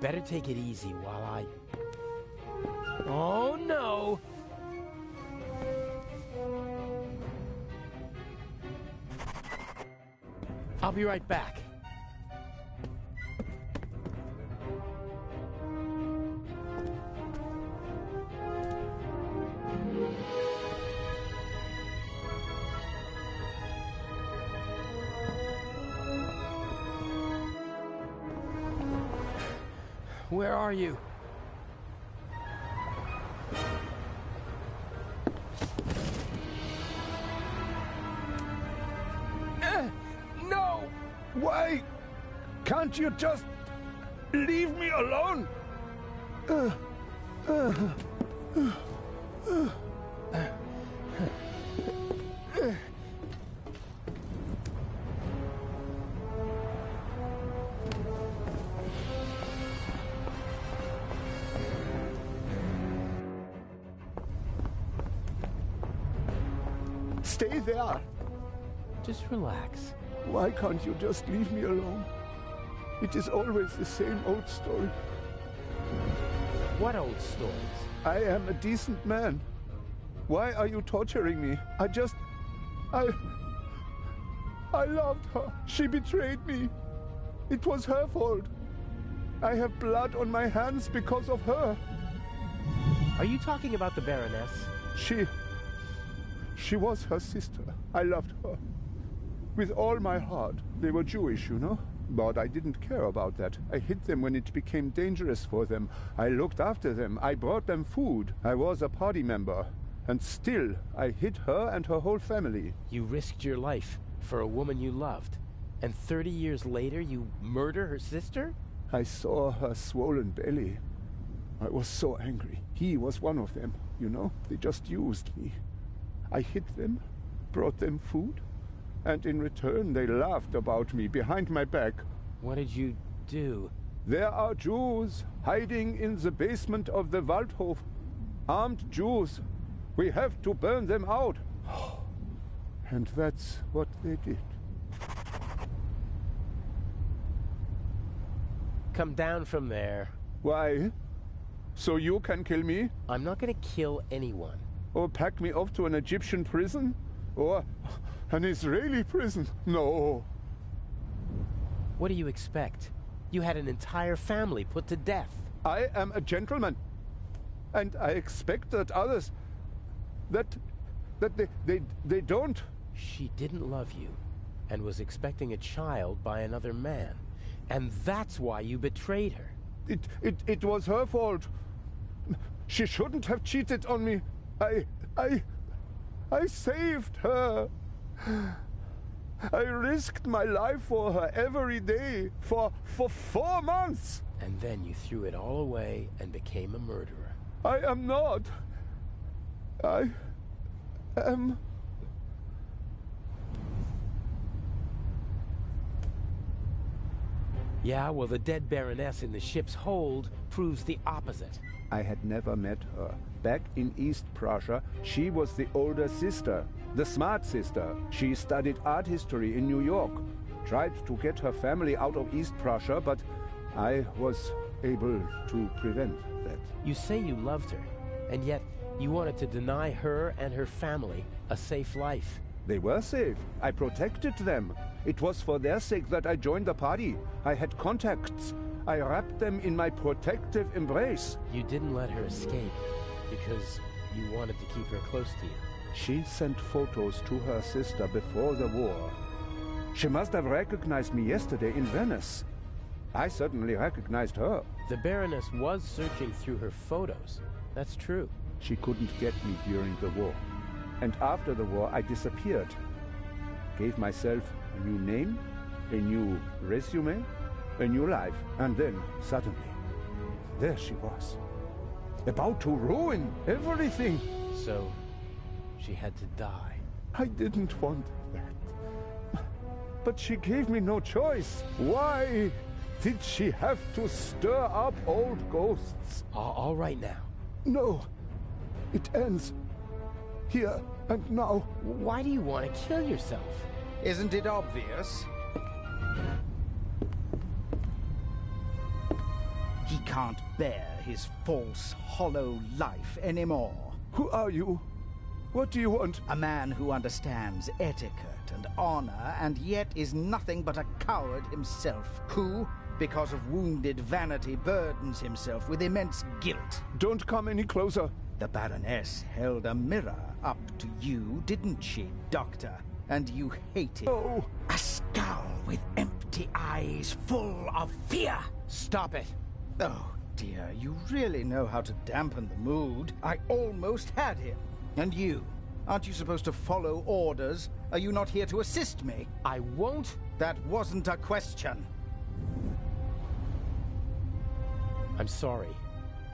Better take it easy while I... Oh, no! I'll be right back. Where are you? No! Why can't you just leave me alone? Stay there. Just relax. Why can't you just leave me alone? It is always the same old story. What old stories? I am a decent man. Why are you torturing me? I loved her. She betrayed me. It was her fault. I have blood on my hands because of her. Are you talking about the Baroness? She was her sister. I loved her. With all my heart. They were Jewish, you know? But I didn't care about that. I hid them when it became dangerous for them. I looked after them. I brought them food. I was a party member. And still, I hid her and her whole family. You risked your life for a woman you loved. And 30 years later, you murder her sister? I saw her swollen belly. I was so angry. He was one of them, you know? They just used me. I hid them, brought them food, and in return they laughed about me behind my back. What did you do? There are Jews hiding in the basement of the Waldhof. Armed Jews. We have to burn them out. And that's what they did. Come down from there. Why? So you can kill me? I'm not gonna kill anyone. Or pack me off to an Egyptian prison? Or an Israeli prison? No. What do you expect? You had an entire family put to death. I am a gentleman. And I expect that others... that they don't... She didn't love you, and was expecting a child by another man. And that's why you betrayed her. It was her fault. She shouldn't have cheated on me. I saved her. I risked my life for her every day for 4 months. And then you threw it all away and became a murderer. I am not. I am... Yeah, well, the dead Baroness in the ship's hold proves the opposite. I had never met her. Back in East Prussia, she was the older sister, the smart sister. She studied art history in New York, tried to get her family out of East Prussia, but I was able to prevent that. You say you loved her, and yet you wanted to deny her and her family a safe life. They were safe. I protected them. It was for their sake that I joined the party. I had contacts. I wrapped them in my protective embrace. You didn't let her escape because you wanted to keep her close to you. She sent photos to her sister before the war. She must have recognized me yesterday in Venice. I certainly recognized her. The Baroness was searching through her photos. That's true. She couldn't get me during the war. And after the war, I disappeared. Gave myself a new name, a new resume, a new life. And then, suddenly, there she was. About to ruin everything. So, she had to die. I didn't want that. But she gave me no choice. Why did she have to stir up old ghosts? All right now. No. It ends here and now. Why do you want to kill yourself? Isn't it obvious? He can't bear his false, hollow life anymore. Who are you? What do you want? A man who understands etiquette and honor, and yet is nothing but a coward himself, who, because of wounded vanity, burdens himself with immense guilt. Don't come any closer. The Baroness held a mirror up to you, didn't she, Doctor? And you hated Oh. a skull with empty eyes full of fear. Stop it. Oh, dear, you really know how to dampen the mood. I almost had him. And you? Aren't you supposed to follow orders? Are you not here to assist me? I won't. That wasn't a question. I'm sorry.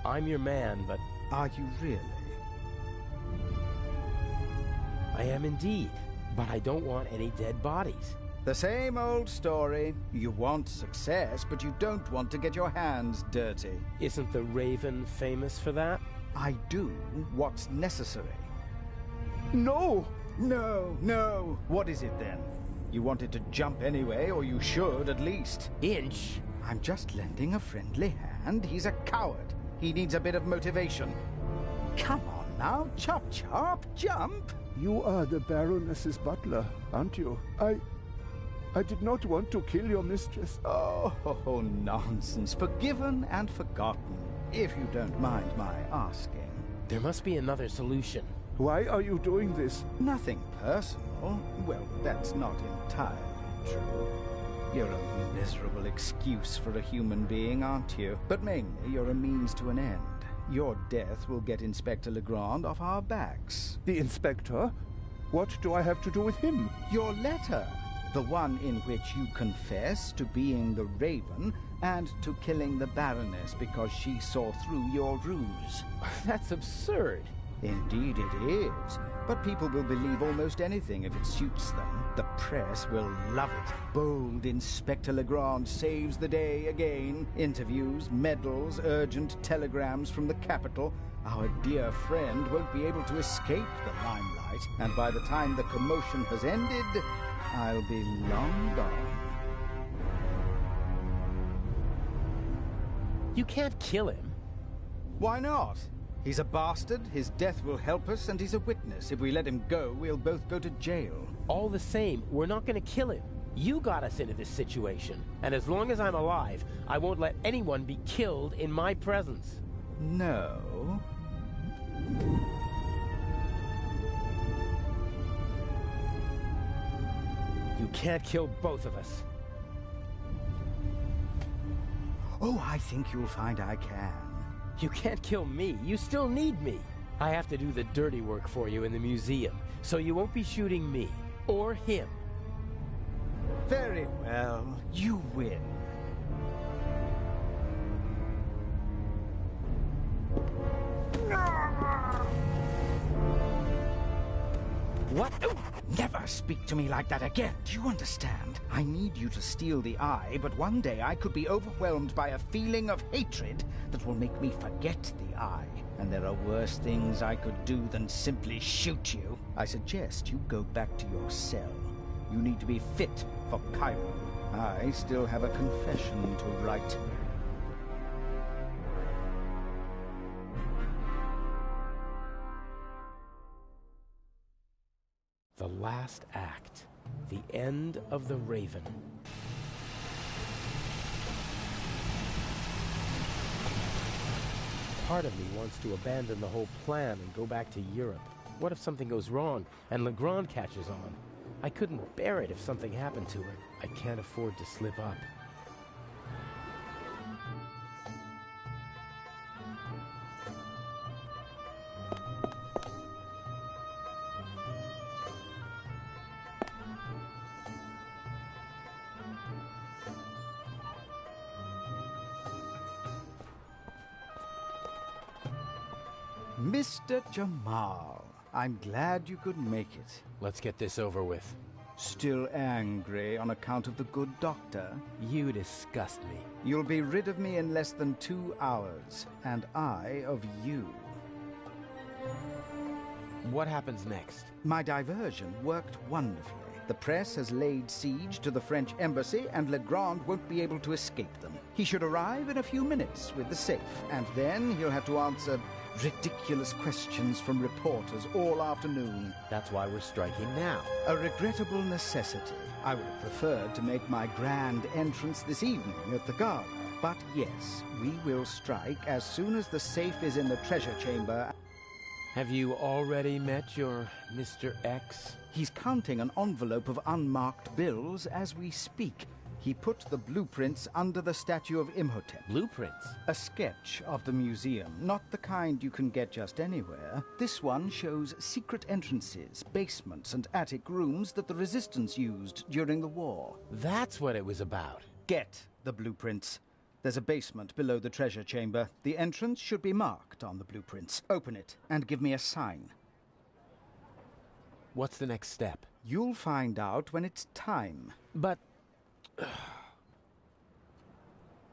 I'm your man, but... Are you really? I am indeed, but I don't want any dead bodies. The same old story. You want success, but you don't want to get your hands dirty. Isn't the Raven famous for that? I do what's necessary. No! No, no. What is it then? You wanted to jump anyway, or you should at least. Inch. I'm just lending a friendly hand. He's a coward. He needs a bit of motivation. Come on now, chop chop, jump. You are the Baroness's butler, aren't you? I did not want to kill your mistress. Oh, nonsense. Forgiven and forgotten, if you don't mind my asking. There must be another solution. Why are you doing this? Nothing personal. Well, that's not entirely true. You're a miserable excuse for a human being, aren't you? But mainly, you're a means to an end. Your death will get Inspector Legrand off our backs. The inspector? What do I have to do with him? Your letter. The one in which you confess to being the Raven and to killing the Baroness because she saw through your ruse. That's absurd. Indeed it is. But people will believe almost anything if it suits them. The press will love it. Bold Inspector Legrand saves the day again. Interviews, medals, urgent telegrams from the capital. Our dear friend won't be able to escape the limelight. And by the time the commotion has ended, I'll be long gone. You can't kill him. Why not? He's a bastard, his death will help us, and he's a witness. If we let him go, we'll both go to jail. All the same, we're not going to kill him. You got us into this situation, and as long as I'm alive, I won't let anyone be killed in my presence. No. You can't kill both of us. Oh, I think you'll find I can. You can't kill me. You still need me. I have to do the dirty work for you in the museum, so you won't be shooting me. Or him. Very well. You win. What? Oh, never speak to me like that again. Do you understand? I need you to steal the eye, but one day I could be overwhelmed by a feeling of hatred that will make me forget the eye. And there are worse things I could do than simply shoot you. I suggest you go back to your cell. You need to be fit for Cairo. I still have a confession to write. The last act. The end of the Raven. Part of me wants to abandon the whole plan and go back to Europe. What if something goes wrong and Legrand catches on? I couldn't bear it if something happened to her. I can't afford to slip up. Mr. Jamal, I'm glad you could make it. Let's get this over with. Still angry on account of the good doctor? You disgust me. You'll be rid of me in less than 2 hours, and I of you. What happens next? My diversion worked wonderfully. The press has laid siege to the French embassy, and Legrand won't be able to escape them. He should arrive in a few minutes with the safe, and then he'll have to answer ridiculous questions from reporters all afternoon. That's why we're striking now. A regrettable necessity. I would have preferred to make my grand entrance this evening at the Gala. But yes, we will strike as soon as the safe is in the treasure chamber. Have you already met your Mr. X? He's counting an envelope of unmarked bills as we speak. He put the blueprints under the statue of Imhotep. Blueprints? A sketch of the museum, not the kind you can get just anywhere. This one shows secret entrances, basements, and attic rooms that the resistance used during the war. That's what it was about. Get the blueprints. There's a basement below the treasure chamber. The entrance should be marked on the blueprints. Open it and give me a sign. What's the next step? You'll find out when it's time. But...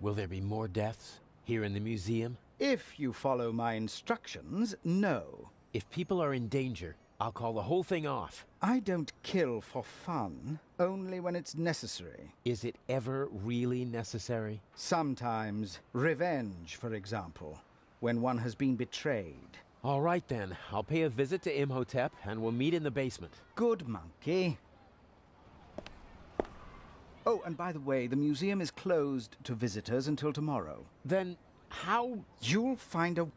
will there be more deaths here in the museum? If you follow my instructions, no. If people are in danger, I'll call the whole thing off. I don't kill for fun, only when it's necessary. Is it ever really necessary? Sometimes. Revenge, for example, when one has been betrayed. All right then, I'll pay a visit to Imhotep and we'll meet in the basement. Good monkey. Oh, and by the way, the museum is closed to visitors until tomorrow. Then how... You'll find a